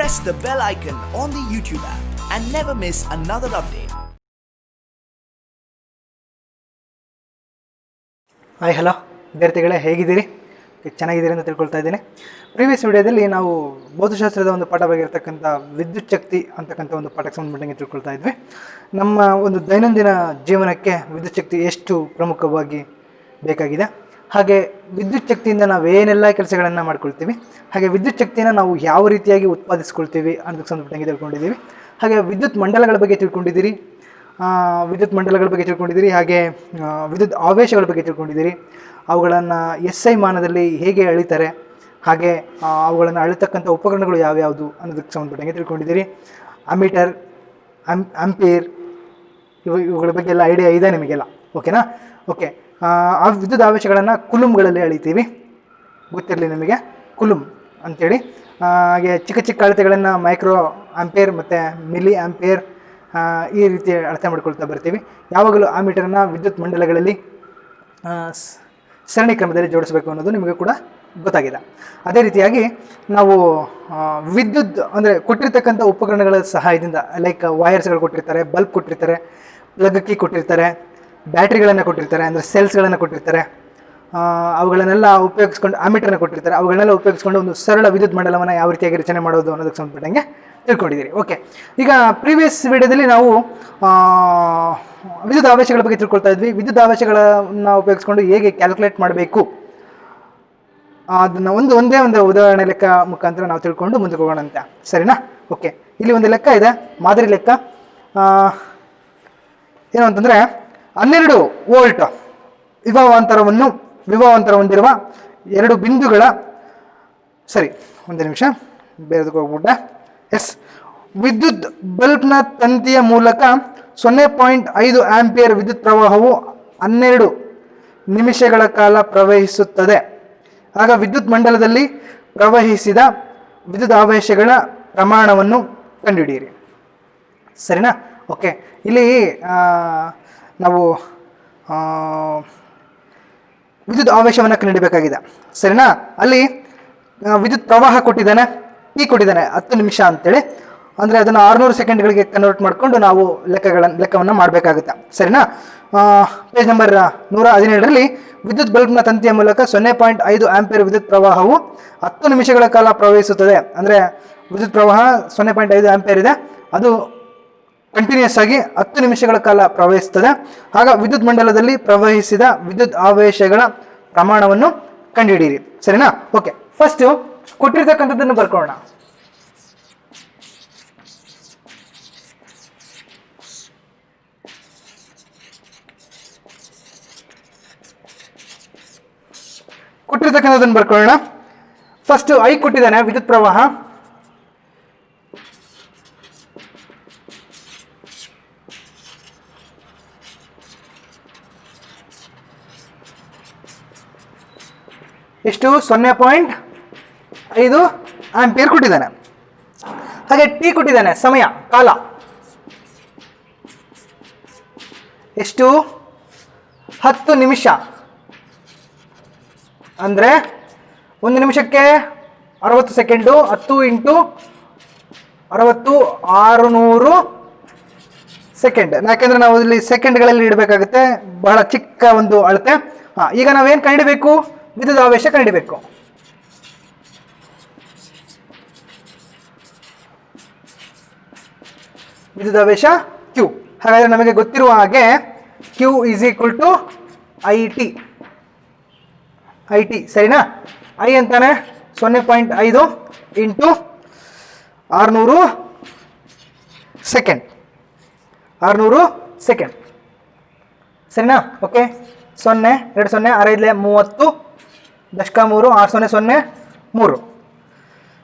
press the bell icon on the YouTube app and never miss another update. Hi hello ವಿದ್ಯಾರ್ಥಿಗಳೇ, ಹೇಗಿದ್ದೀರಿ? ಚೆನ್ನಾಗಿದ್ದೀರಿ ಅಂತ ತಿಳ್ಕೊಳ್ತಾ ಇದ್ದೀನಿ. ಪ್ರೀವಿಯಸ್ ವಿಡಿಯೋದಲ್ಲಿ ನಾವು ಭೌತಶಾಸ್ತ್ರದ ಒಂದು ಪಾಠವಾಗಿರ್ತಕ್ಕಂಥ ವಿದ್ಯುತ್ ಶಕ್ತಿ ಅಂತಕ್ಕಂಥ ಒಂದು ಪಾಠಕ್ಕೆ ಸಂಬಂಧಪಟ್ಟಂಗೆ ತಿಳ್ಕೊಳ್ತಾ ಇದ್ವಿ. ನಮ್ಮ ಒಂದು ದೈನಂದಿನ ಜೀವನಕ್ಕೆ ವಿದ್ಯುತ್ ಶಕ್ತಿ ಎಷ್ಟು ಪ್ರಮುಖವಾಗಿ ಬೇಕಾಗಿದೆ, ಹಾಗೆ ವಿದ್ಯುತ್ ಶಕ್ತಿಯಿಂದ ನಾವು ಏನೆಲ್ಲ ಕೆಲಸಗಳನ್ನು ಮಾಡ್ಕೊಳ್ತೀವಿ, ಹಾಗೆ ವಿದ್ಯುತ್ ಶಕ್ತಿಯನ್ನು ನಾವು ಯಾವ ರೀತಿಯಾಗಿ ಉತ್ಪಾದಿಸ್ಕೊಳ್ತೀವಿ ಅನ್ನೋದಕ್ಕೆ ಸಂಬಂಧಪಟ್ಟಂಗೆ ತಿಳ್ಕೊಂಡಿದ್ದೀವಿ. ಹಾಗೆ ವಿದ್ಯುತ್ ಮಂಡಲಗಳ ಬಗ್ಗೆ ತಿಳ್ಕೊಂಡಿದ್ದೀರಿ, ಹಾಗೆ ವಿದ್ಯುತ್ ಆವೇಶಗಳ ಬಗ್ಗೆ ತಿಳ್ಕೊಂಡಿದ್ದೀರಿ. ಅವುಗಳನ್ನು SI ಮಾನದಲ್ಲಿ ಹೇಗೆ ಅಳಿತಾರೆ, ಹಾಗೆ ಅವುಗಳನ್ನು ಅಳಿತಕ್ಕಂಥ ಉಪಕರಣಗಳು ಯಾವ್ಯಾವುದು ಅನ್ನೋದಕ್ಕೆ ಸಂಬಂಧಪಟ್ಟಂಗೆ ತಿಳ್ಕೊಂಡಿದ್ದೀರಿ. ಅಮೀಟರ್, ಆಂಪಿಯರ್, ಇವುಗಳ ಬಗ್ಗೆ ಎಲ್ಲ ಐಡಿಯಾ ಇದೆ ನಿಮಗೆಲ್ಲ, ಓಕೆನಾ? ಓಕೆ. ಆ ವಿದ್ಯುತ್ ಆವೇಶಗಳನ್ನು ಕುಲುಮ್ಗಳಲ್ಲಿ ಅಳಿತೀವಿ, ಗೊತ್ತಿರಲಿ ನಿಮಗೆ ಕುಲುಮ್ ಅಂಥೇಳಿ. ಹಾಗೆ ಚಿಕ್ಕ ಚಿಕ್ಕ ಅಳತೆಗಳನ್ನು ಮೈಕ್ರೋ ಆಂಪಿಯರ್ ಮತ್ತು ಮಿಲಿ ಆಂಪಿಯರ್ ಈ ರೀತಿ ಅಳತೆ ಮಾಡ್ಕೊಳ್ತಾ ಬರ್ತೀವಿ. ಯಾವಾಗಲೂ ಆ ಮೀಟರನ್ನು ವಿದ್ಯುತ್ ಮಂಡಲಗಳಲ್ಲಿ ಸರಣಿ ಕ್ರಮದಲ್ಲಿ ಜೋಡಿಸಬೇಕು ಅನ್ನೋದು ನಿಮಗೆ ಕೂಡ ಗೊತ್ತಾಗಿದೆ. ಅದೇ ರೀತಿಯಾಗಿ ನಾವು ವಿದ್ಯುತ್ ಅಂದರೆ ಕೊಟ್ಟಿರ್ತಕ್ಕಂಥ ಉಪಕರಣಗಳ ಸಹಾಯದಿಂದ, ಲೈಕ್ ವೈರ್ಸ್ಗಳು ಕೊಟ್ಟಿರ್ತಾರೆ, ಬಲ್ಬ್ ಕೊಟ್ಟಿರ್ತಾರೆ, ಪ್ಲಗ್ ಕೀ ಕೊಟ್ಟಿರ್ತಾರೆ, ಬ್ಯಾಟ್ರಿಗಳನ್ನು ಕೊಟ್ಟಿರ್ತಾರೆ, ಅಂದರೆ ಸೆಲ್ಸ್ಗಳನ್ನು ಕೊಟ್ಟಿರ್ತಾರೆ, ಅವುಗಳನ್ನೆಲ್ಲ ಉಪಯೋಗಿಸ್ಕೊಂಡು ಆಮೀಟರ್ನ ಕೊಟ್ಟಿರ್ತಾರೆ. ಅವುಗಳನ್ನೆಲ್ಲ ಉಪಯೋಗಿಸ್ಕೊಂಡು ಒಂದು ಸರಳ ವಿದ್ಯುತ್ ಮಂಡಲವನ್ನು ಯಾವ ರೀತಿಯಾಗಿ ರಚನೆ ಮಾಡೋದು ಅನ್ನೋದಕ್ಕೆ ಸಂಬಂಧಪಟ್ಟಂಗೆ ತಿಳ್ಕೊಂಡಿದ್ದೀರಿ. ಓಕೆ, ಈಗ ಪ್ರೀವಿಯಸ್ ವಿಡಿಯೋದಲ್ಲಿ ನಾವು ವಿದ್ಯುತ್ ಆವೇಶಗಳ ಬಗ್ಗೆ ತಿಳ್ಕೊಳ್ತಾ ಇದ್ವಿ. ವಿದ್ಯುತ್ ಆವೇಶಗಳನ್ನು ಉಪಯೋಗಿಸ್ಕೊಂಡು ಹೇಗೆ ಕ್ಯಾಲ್ಕುಲೇಟ್ ಮಾಡಬೇಕು ಅದನ್ನು ಒಂದೇ ಒಂದು ಉದಾಹರಣೆ ಲೆಕ್ಕ ಮುಖಾಂತರ ನಾವು ತಿಳ್ಕೊಂಡು ಮುಂದಕ್ಕೆ ಹೋಗೋಣ ಅಂತ, ಸರಿನಾ? ಓಕೆ, ಇಲ್ಲಿ ಒಂದು ಲೆಕ್ಕ ಇದೆ, ಮಾದರಿ ಲೆಕ್ಕ. ಏನು ಅಂತಂದರೆ 12 ವೋಲ್ಟ್ ವಿಭವಾಂತರ ಹೊಂದಿರುವ ಎರಡು ಬಿಂದುಗಳ, ಸರಿ ಒಂದು ನಿಮಿಷ ಬೇರೆದಕ್ಕೆ ಹೋಗ್ಬಿಟ್ಟೆ. ವಿದ್ಯುತ್ ಬಲ್ಬ್ನ ತಂತಿಯ ಮೂಲಕ 0.5 ಆಂಪಿಯರ್ ವಿದ್ಯುತ್ ಪ್ರವಾಹವು 12 ನಿಮಿಷಗಳ ಕಾಲ ಪ್ರವಹಿಸುತ್ತದೆ. ಆಗ ವಿದ್ಯುತ್ ಮಂಡಲದಲ್ಲಿ ಪ್ರವಹಿಸಿದ ವಿದ್ಯುತ್ ಆವೇಶಗಳ ಪ್ರಮಾಣವನ್ನು ಕಂಡುಹಿಡಿಯಿರಿ, ಸರಿನಾ? ಓಕೆ, ಇಲ್ಲಿ ನಾವು ವಿದ್ಯುತ್ ಆವೇಶವನ್ನು ಕಂಡುಹಿಡಬೇಕಾಗಿದೆ, ಸರಿನಾ? ಅಲ್ಲಿ ವಿದ್ಯುತ್ ಪ್ರವಾಹ ಕೊಟ್ಟಿದ್ದಾನೆ, T ಕೊಟ್ಟಿದ್ದಾನೆ 10 ನಿಮಿಷ ಅಂತೇಳಿ. ಅಂದರೆ ಅದನ್ನು 600 ಸೆಕೆಂಡ್ಗಳಿಗೆ ಕನ್ವರ್ಟ್ ಮಾಡಿಕೊಂಡು ನಾವು ಲೆಕ್ಕವನ್ನು ಮಾಡಬೇಕಾಗುತ್ತೆ, ಸರಿನಾ? ಪೇಜ್ ನಂಬರ್ 117ರಲ್ಲಿ ವಿದ್ಯುತ್ ಬಲ್ಬ್ನ ತಂತಿಯ ಮೂಲಕ 0.5 ಆಂಪಿಯರ್ ವಿದ್ಯುತ್ ಪ್ರವಾಹವು 10 ನಿಮಿಷಗಳ ಕಾಲ ಪ್ರವಹಿಸುತ್ತದೆ. ಅಂದರೆ ವಿದ್ಯುತ್ ಪ್ರವಾಹ 0.5 ಆಂಪಿಯರ್ ಇದೆ, ಅದು ಕಂಟಿನ್ಯೂಸ್ ಆಗಿ 10 ನಿಮಿಷಗಳ ಕಾಲ ಪ್ರವಹಿಸುತ್ತದೆ. ಆಗ ವಿದ್ಯುತ್ ಮಂಡಲದಲ್ಲಿ ಪ್ರವಹಿಸಿದ ವಿದ್ಯುತ್ ಆವೇಶಗಳ ಪ್ರಮಾಣವನ್ನು ಕಂಡುಹಿಡಿಯಿರಿ, ಸರಿನಾ? ಓಕೆ, ಫಸ್ಟ್ ಕೊಟ್ಟಿರ್ತಕ್ಕಂಥದ್ದನ್ನು ಬರ್ಕೊಳ್ಳೋಣ. ಫಸ್ಟ್ I ಕೊಟ್ಟಿದ್ದಾನೆ ವಿದ್ಯುತ್ ಪ್ರವಾಹ. ಎಷ್ಟು? 0.5 ಆಂಪಿಯರ್ ಕೊಟ್ಟಿದ್ದಾನೆ. ಹಾಗೆ T ಕೊಟ್ಟಿದ್ದಾನೆ, ಸಮಯ, ಕಾಲ ಎಷ್ಟು? 10 ನಿಮಿಷ. ಅಂದರೆ 1 ನಿಮಿಷಕ್ಕೆ 60 ಸೆಕೆಂಡು, 10 × 60 600 ಸೆಕೆಂಡ್. ಯಾಕೆಂದ್ರೆ ನಾವು ಇಲ್ಲಿ ಸೆಕೆಂಡ್ಗಳಲ್ಲಿ ಇಡಬೇಕಾಗುತ್ತೆ, ಬಹಳ ಚಿಕ್ಕ ಒಂದು ಅಳತೆ. ಈಗ ನಾವೇನು ಕಂಡುಹಿಡಬೇಕು? ವಿದ್ಯುತ್ ಆವೇಶ ಕಂಡುಹಿಡಬೇಕು. ವಿದ್ಯುತ್ ಆವೇಶ Q. ಹಾಗಾದರೆ ನಮಗೆ ಗೊತ್ತಿರುವ ಹಾಗೆ Q = IT, ಸರಿನಾ? I ಅಂತಾನೆ 0.5 × 600 ಸೆಕೆಂಡ್, 600 ಸೆಕೆಂಡ್, ಸರಿನಾ? ಓಕೆ, 0 2 0 6 5 30 ದಶಕ 3 6 0 0 3,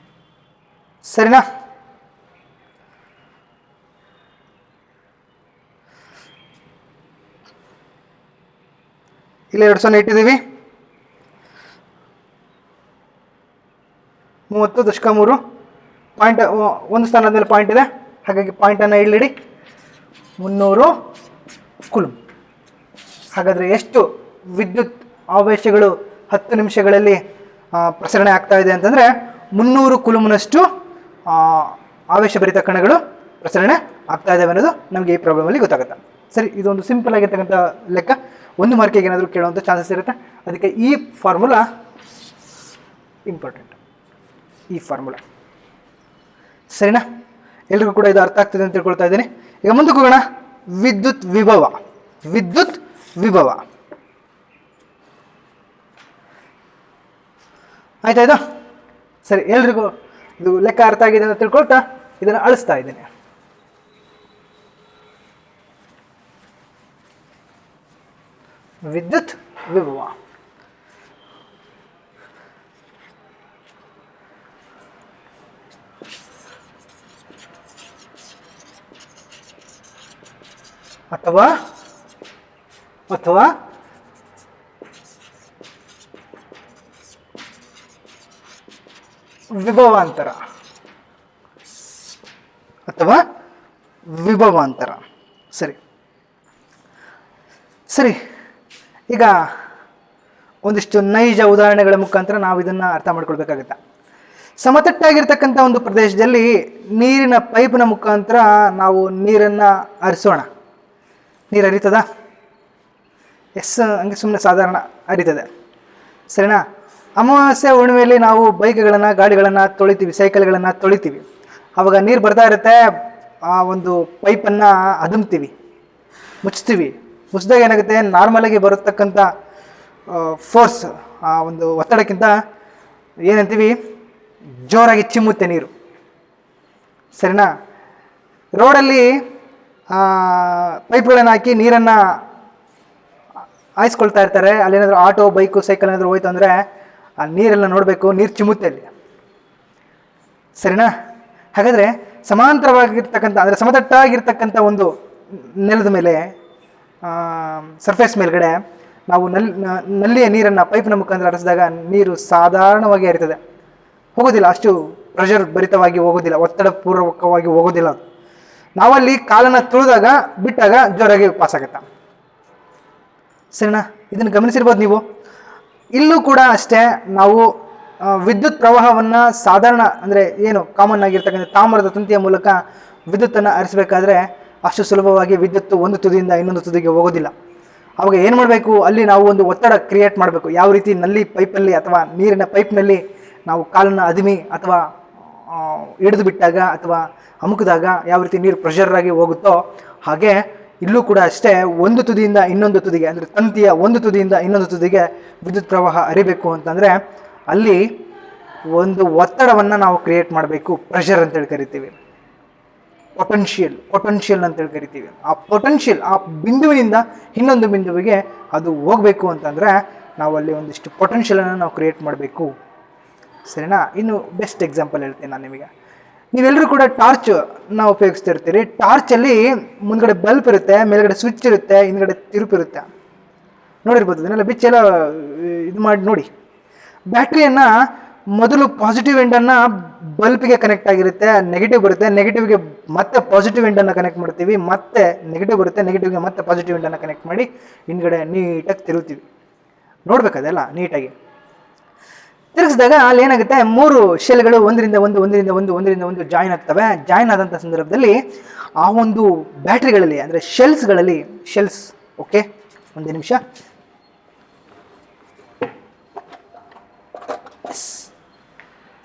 ಸರಿನಾ? ಇಲ್ಲಿ 2 0 ಇಟ್ಟಿದ್ದೀವಿ, 30 ದಶಕ 3 ಪಾಯಿಂಟ್, ಒಂದು ಸ್ಥಾನದ ಮೇಲೆ ಪಾಯಿಂಟ್ ಇದೆ, ಹಾಗಾಗಿ ಪಾಯಿಂಟನ್ನು ಇಲ್ಲಿಡಿ. 300 ಕುಲುಮ್. ಹಾಗಾದರೆ ಎಷ್ಟು ವಿದ್ಯುತ್ ಆವೇಶಗಳು 10 ನಿಮಿಷಗಳಲ್ಲಿ ಪ್ರಸರಣೆ ಆಗ್ತಾ ಇದೆ ಅಂತಂದರೆ 300 ಕುಲುಮ್ನಷ್ಟು ಆವೇಶಭರಿತ ಕಣಗಳು ಪ್ರಸರಣ ಆಗ್ತಾ ಇದ್ದಾವೆ ಅನ್ನೋದು ನಮಗೆ ಈ ಪ್ರಾಬ್ಲಮಲ್ಲಿ ಗೊತ್ತಾಗುತ್ತೆ. ಸರಿ, ಇದೊಂದು ಸಿಂಪಲ್ ಆಗಿರ್ತಕ್ಕಂಥ ಲೆಕ್ಕ. 1 ಮಾರ್ಕಿಗೆ ಏನಾದರೂ ಕೇಳುವಂಥ ಚಾನ್ಸಸ್ ಇರುತ್ತೆ. ಅದಕ್ಕೆ ಈ ಫಾರ್ಮುಲಾ ಇಂಪಾರ್ಟೆಂಟ್, ಈ ಫಾರ್ಮುಲಾ. ಸರಿನಾ? ಎಲ್ರಿಗೂ ಕೂಡ ಇದು ಅರ್ಥ ಆಗ್ತದೆ ಅಂತ ತಿಳ್ಕೊಳ್ತಾ ಇದ್ದೀನಿ. ಈಗ ಮುಂದಕ್ಕೆ ಹೋಗೋಣ. ವಿದ್ಯುತ್ ವಿಭವ. ವಿದ್ಯುತ್ ವಿಭವ ಆಯ್ತಾಯ್ತಾ? ಸರಿ, ಎಲ್ರಿಗೂ ಇದು ಲೆಕ್ಕ ಅರ್ಥ ಆಗಿದೆ ಅಂತ ತಿಳ್ಕೊಳ್ತಾ ಇದನ್ನು ಅಳಿಸ್ತಾ ಇದ್ದೇನೆ. ವಿದ್ಯುತ್ ವಿಭವ ಅಥವಾ ವಿಭವಾಂತರ ಅಥವಾ ವಿಭವಾಂತರ. ಸರಿ ಸರಿ, ಈಗ ಒಂದಿಷ್ಟು ನೈಜ ಉದಾಹರಣೆಗಳ ಮುಖಾಂತರ ನಾವು ಇದನ್ನು ಅರ್ಥ ಮಾಡ್ಕೊಳ್ಬೇಕಾಗತ್ತೆ. ಸಮತಟ್ಟಾಗಿರ್ತಕ್ಕಂಥ ಒಂದು ಪ್ರದೇಶದಲ್ಲಿ ನೀರಿನ ಪೈಪಿನ ಮುಖಾಂತರ ನಾವು ನೀರನ್ನು ಹರಿಸೋಣ. ನೀರು ಹರಿತದ? ಎಸ್, ಹಂಗೆ ಸುಮ್ಮನೆ ಸಾಧಾರಣ ಹರಿತದೆ. ಸರಿನಾ? ಅಮಾವಾಸ್ಯೆ ಹುಣ್ಣಿಮೆಯಲ್ಲಿ ನಾವು ಬೈಕ್ಗಳನ್ನು, ಗಾಡಿಗಳನ್ನು ತೊಳಿತೀವಿ, ಸೈಕಲ್ಗಳನ್ನು ತೊಳಿತೀವಿ. ಆವಾಗ ನೀರು ಬರ್ತಾ ಇರುತ್ತೆ. ಆ ಒಂದು ಪೈಪನ್ನು ಅದುಮ್ತೀವಿ, ಮುಚ್ತೀವಿ. ಮುಚ್ಚಿದಾಗ ಏನಾಗುತ್ತೆ, ನಾರ್ಮಲಾಗಿ ಬರತಕ್ಕಂಥ ಫೋರ್ಸ್, ಆ ಒಂದು ಒತ್ತಡಕ್ಕಿಂತ ಏನಂತೀವಿ, ಜೋರಾಗಿ ಚಿಮ್ಮುತ್ತೆ ನೀರು. ಸರಿನಾ? ರೋಡಲ್ಲಿ ಪೈಪ್ಗಳನ್ನು ಹಾಕಿ ನೀರನ್ನು ಹಾಯಿಸ್ಕೊಳ್ತಾ ಇರ್ತಾರೆ. ಅಲ್ಲೇನಾದರೂ ಆಟೋ, ಬೈಕು, ಸೈಕಲ್ ಏನಾದರೂ ಹೋಯ್ತು ಅಂದರೆ ಆ ನೀರೆಲ್ಲ ನೋಡಬೇಕು, ನೀರು ಚಿಮ್ಮುತ್ತೆ ಅಲ್ಲಿ. ಸರಿನಾ? ಹಾಗಾದರೆ ಸಮಾಂತರವಾಗಿರ್ತಕ್ಕಂಥ, ಅಂದರೆ ಸಮತಟ್ಟಾಗಿರ್ತಕ್ಕಂಥ ಒಂದು ನೆಲದ ಮೇಲೆ, ಸರ್ಫೇಸ್ ಮೇಲ್ಗಡೆ ನಾವು ನಲ್ಲಿಯ ನೀರನ್ನು ಪೈಪ್ನ ಮುಖಾಂತರ ಹರಿಸಿದಾಗ ನೀರು ಸಾಧಾರಣವಾಗಿ ಹರಿತದೆ, ಹೋಗೋದಿಲ್ಲ, ಅಷ್ಟು ಪ್ರೆಷರ್ ಭರಿತವಾಗಿ ಹೋಗೋದಿಲ್ಲ, ಒತ್ತಡ ಪೂರ್ವಕವಾಗಿ ಹೋಗೋದಿಲ್ಲ. ಅದು ನಾವಲ್ಲಿ ಕಾಲನ್ನು ತುಳಿದಾಗ, ಬಿಟ್ಟಾಗ ಜೋರಾಗಿ ಪಾಸ್ ಆಗುತ್ತೆ. ಸರಿನಾ? ಇದನ್ನು ಗಮನಿಸಿರ್ಬೋದು ನೀವು. ಇಲ್ಲೂ ಕೂಡ ಅಷ್ಟೇ, ನಾವು ವಿದ್ಯುತ್ ಪ್ರವಾಹವನ್ನು ಸಾಧಾರಣ, ಅಂದರೆ ಏನು ಕಾಮನ್ ಆಗಿರ್ತಕ್ಕಂಥ ತಾಮ್ರದ ತಂತಿಯ ಮೂಲಕ ವಿದ್ಯುತ್ತನ್ನು ಹರಿಸಬೇಕಾದ್ರೆ ಅಷ್ಟು ಸುಲಭವಾಗಿ ವಿದ್ಯುತ್ತು ಒಂದು ತುದಿಯಿಂದ ಇನ್ನೊಂದು ತುದಿಗೆ ಹೋಗೋದಿಲ್ಲ. ಅವಾಗ ಏನು ಮಾಡಬೇಕು, ಅಲ್ಲಿ ನಾವು ಒಂದು ಒತ್ತಡ ಕ್ರಿಯೇಟ್ ಮಾಡಬೇಕು. ಯಾವ ರೀತಿ ನಲ್ಲಿ ಪೈಪಲ್ಲಿ ಅಥವಾ ನೀರಿನ ಪೈಪ್ನಲ್ಲಿ ನಾವು ಕಾಲನ್ನು ಅದಿಮಿ ಅಥವಾ ಹಿಡಿದು ಬಿಟ್ಟಾಗ ಅಥವಾ ಅಮುಕಿದಾಗ ಯಾವ ರೀತಿ ನೀರು ಪ್ರೆಷರ್ ಆಗಿ ಹೋಗುತ್ತೋ, ಹಾಗೆ ಇಲ್ಲೂ ಕೂಡ ಅಷ್ಟೇ, ಒಂದು ತುದಿಯಿಂದ ಇನ್ನೊಂದು ತುದಿಗೆ, ಅಂದರೆ ತಂತಿಯ ಒಂದು ತುದಿಯಿಂದ ಇನ್ನೊಂದು ತುದಿಗೆ ವಿದ್ಯುತ್ ಪ್ರವಾಹ ಹರಿಬೇಕು ಅಂತಂದರೆ ಅಲ್ಲಿ ಒಂದು ಒತ್ತಡವನ್ನು ನಾವು ಕ್ರಿಯೇಟ್ ಮಾಡಬೇಕು. ಪ್ರೆಷರ್ ಅಂತೇಳಿ ಕರಿತೀವಿ, ಪೊಟೆನ್ಷಿಯಲ್ ಅಂತೇಳಿ ಕರಿತೀವಿ. ಆ ಪೊಟೆನ್ಷಿಯಲ್, ಆ ಬಿಂದುವಿನಿಂದ ಇನ್ನೊಂದು ಬಿಂದುವಿಗೆ ಅದು ಹೋಗಬೇಕು ಅಂತಂದರೆ ನಾವು ಅಲ್ಲಿ ಒಂದಿಷ್ಟು ಪೊಟೆನ್ಷಿಯಲನ್ನು ನಾವು ಕ್ರಿಯೇಟ್ ಮಾಡಬೇಕು. ಸರಿನಾ? ಇನ್ನು ಬೆಸ್ಟ್ ಎಕ್ಸಾಂಪಲ್ ಹೇಳ್ತೀನಿ ನಾನು ನಿಮಗೆ. ನೀವೆಲ್ಲರೂ ಕೂಡ ಟಾರ್ಚ್ ನಾವು ಉಪಯೋಗಿಸ್ತಿರ್ತೀರಿ. ಟಾರ್ಚಲ್ಲಿ ಮುಂದ್ಗಡೆ ಬಲ್ಪ್ ಇರುತ್ತೆ, ಮೇಲ್ಗಡೆ ಸ್ವಿಚ್ ಇರುತ್ತೆ, ಹಿಂದ್ಗಡೆ ತಿರುಪಿರುತ್ತೆ. ನೋಡಿರ್ಬೋದು, ಇದನ್ನೆಲ್ಲ ಬಿಚ್ಚೆಲ್ಲ ಇದು ಮಾಡಿ ನೋಡಿ. ಬ್ಯಾಟ್ರಿಯನ್ನು ಮೊದಲು ಪಾಸಿಟಿವ್ ಎಂಡನ್ನು ಬಲ್ಪಿಗೆ ಕನೆಕ್ಟ್ ಆಗಿರುತ್ತೆ, ನೆಗೆಟಿವ್ ಬರುತ್ತೆ, ನೆಗೆಟಿವ್ಗೆ ಮತ್ತೆ ಪಾಸಿಟಿವ್ ಎಂಡನ್ನು ಕನೆಕ್ಟ್ ಮಾಡ್ತೀವಿ, ಮತ್ತೆ ನೆಗೆಟಿವ್ ಬರುತ್ತೆ, ನೆಗೆಟಿವ್ಗೆ ಮತ್ತೆ ಪಾಸಿಟಿವ್ ಎಂಡನ್ನು ಕನೆಕ್ಟ್ ಮಾಡಿ ಹಿಂದ್ಗಡೆ ನೀಟಾಗಿ ತಿರುಗ್ತೀವಿ. ನೋಡ್ಬೇಕದೆಲ್ಲ ನೀಟಾಗಿ ತಿರುಗಿಸಿದಾಗ ಅಲ್ಲಿ ಏನಾಗುತ್ತೆ, 3 ಶೆಲ್ಗಳು ಒಂದರಿಂದ ಒಂದು ಜಾಯಿನ್ ಆಗ್ತವೆ. ಜಾಯಿನ್ ಆದಂಥ ಸಂದರ್ಭದಲ್ಲಿ ಆ ಒಂದು ಬ್ಯಾಟ್ರಿಗಳಲ್ಲಿ, ಅಂದರೆ ಶೆಲ್ಸ್, ಓಕೆ, ಒಂದು ನಿಮಿಷ.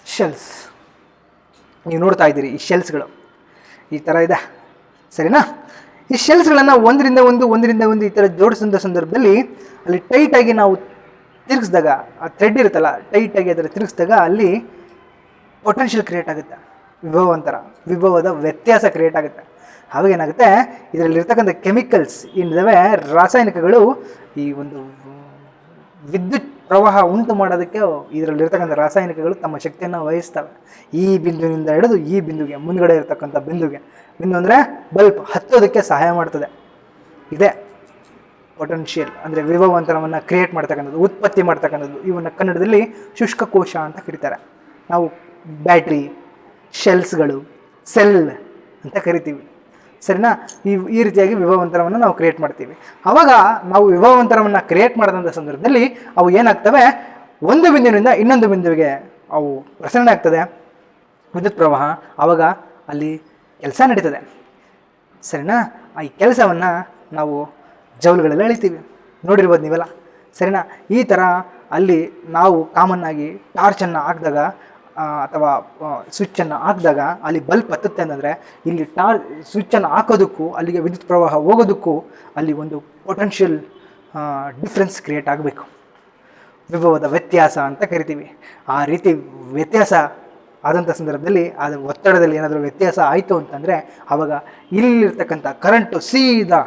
ಶೆಲ್ಸ್ ನೀವು ನೋಡ್ತಾ ಇದ್ದೀರಿ, ಈ ಶೆಲ್ಸ್ಗಳು ಈ ಥರ ಇದೆ. ಸರಿನಾ? ಈ ಶೆಲ್ಸ್ಗಳನ್ನು ಒಂದರಿಂದ ಒಂದು ಈ ಥರ ಜೋಡಿಸಿದ ಸಂದರ್ಭದಲ್ಲಿ ಅಲ್ಲಿ ಟೈಟಾಗಿ ನಾವು ತಿರುಗಿಸಿದಾಗ, ಆ ಥ್ರೆಡ್ ಇರುತ್ತಲ್ಲ, ಟೈಟಾಗಿ ಅದರ ತಿರುಗಿಸಿದಾಗ ಅಲ್ಲಿ ಪೊಟೆನ್ಷಿಯಲ್ ಕ್ರಿಯೇಟ್ ಆಗುತ್ತೆ, ವಿಭವದ ವ್ಯತ್ಯಾಸ ಕ್ರಿಯೇಟ್ ಆಗುತ್ತೆ. ಆವಾಗ ಏನಾಗುತ್ತೆ, ಇದರಲ್ಲಿರ್ತಕ್ಕಂಥ ಕೆಮಿಕಲ್ಸ್ ಏನಿದ್ದಾವೆ, ರಾಸಾಯನಿಕಗಳು, ಈ ಒಂದು ವಿದ್ಯುತ್ ಪ್ರವಾಹ ಉಂಟು ಮಾಡೋದಕ್ಕೆ ಇದರಲ್ಲಿರ್ತಕ್ಕಂಥ ರಾಸಾಯನಿಕಗಳು ತಮ್ಮ ಶಕ್ತಿಯನ್ನು ವಹಿಸ್ತವೆ. ಈ ಬಿಂದುವಿನಿಂದ ಹಿಡಿದು ಈ ಬಿಂದುಗೆ, ಮುಂದ್ಗಡೆ ಇರತಕ್ಕಂಥ ಬಿಂದು ಅಂದರೆ ಬಲ್ಬ್ ಹತ್ತೋದಕ್ಕೆ ಸಹಾಯ ಮಾಡ್ತದೆ. ಇದೆ ಪೊಟೆನ್ಷಿಯಲ್, ಅಂದರೆ ವಿಭವಾಂತರವನ್ನು ಕ್ರಿಯೇಟ್ ಮಾಡ್ತಕ್ಕಂಥದ್ದು, ಉತ್ಪತ್ತಿ ಮಾಡ್ತಕ್ಕಂಥದ್ದು. ಇವನ್ನು ಕನ್ನಡದಲ್ಲಿ ಶುಷ್ಕ ಕೋಶ ಅಂತ ಕರೀತಾರೆ. ನಾವು ಬ್ಯಾಟ್ರಿ, ಶೆಲ್ಸ್ಗಳು, ಸೆಲ್ ಅಂತ ಕರಿತೀವಿ. ಸರಿನಾ? ಈ ರೀತಿಯಾಗಿ ವಿಭವಾಂತರವನ್ನು ನಾವು ಕ್ರಿಯೇಟ್ ಮಾಡ್ತೀವಿ. ಆವಾಗ ನಾವು ವಿಭವಾಂತರವನ್ನು ಕ್ರಿಯೇಟ್ ಮಾಡಿದಂಥ ಸಂದರ್ಭದಲ್ಲಿ ಅವು ಏನಾಗ್ತವೆ, ಒಂದು ಬಿಂದುವಿನಿಂದ ಇನ್ನೊಂದು ಬಿಂದುವಿಗೆ ಅವು ಪ್ರಸರಣ ಆಗ್ತದೆ. ವಿದ್ಯುತ್ ಪ್ರವಾಹ, ಆವಾಗ ಅಲ್ಲಿ ಕೆಲಸ ನಡೀತದೆ. ಸರಿನಾ? ಈ ಕೆಲಸವನ್ನು ನಾವು ಜೌಲ್ಗಳಲ್ಲಿ ಅಳಿತೀವಿ, ನೋಡಿರ್ಬೋದು ನೀವೆಲ್ಲ. ಸರಿನಾ? ಈ ಥರ ಅಲ್ಲಿ ನಾವು ಕಾಮನ್ನಾಗಿ ಟಾರ್ಚನ್ನು ಹಾಕಿದಾಗ ಅಥವಾ ಸ್ವಿಚ್ಚನ್ನು ಹಾಕಿದಾಗ ಅಲ್ಲಿ ಬಲ್ಬ್ ಹತ್ತುತ್ತೆ ಅಂತಂದರೆ, ಇಲ್ಲಿ ಸ್ವಿಚ್ಚನ್ನು ಹಾಕೋದಕ್ಕೂ ಅಲ್ಲಿಗೆ ವಿದ್ಯುತ್ ಪ್ರವಾಹ ಹೋಗೋದಕ್ಕೂ ಅಲ್ಲಿ ಒಂದು ಪೊಟೆನ್ಷಿಯಲ್ ಡಿಫ್ರೆನ್ಸ್ ಕ್ರಿಯೇಟ್ ಆಗಬೇಕು, ವಿಭವದ ವ್ಯತ್ಯಾಸ ಅಂತ ಕರಿತೀವಿ. ಆ ರೀತಿ ವ್ಯತ್ಯಾಸ ಆದಂಥ ಸಂದರ್ಭದಲ್ಲಿ ಅದು ಒತ್ತಡದಲ್ಲಿ ಏನಾದರೂ ವ್ಯತ್ಯಾಸ ಆಯಿತು ಅಂತಂದರೆ ಆವಾಗ ಇಲ್ಲಿರ್ತಕ್ಕಂಥ ಕರೆಂಟು ಸೀದಾ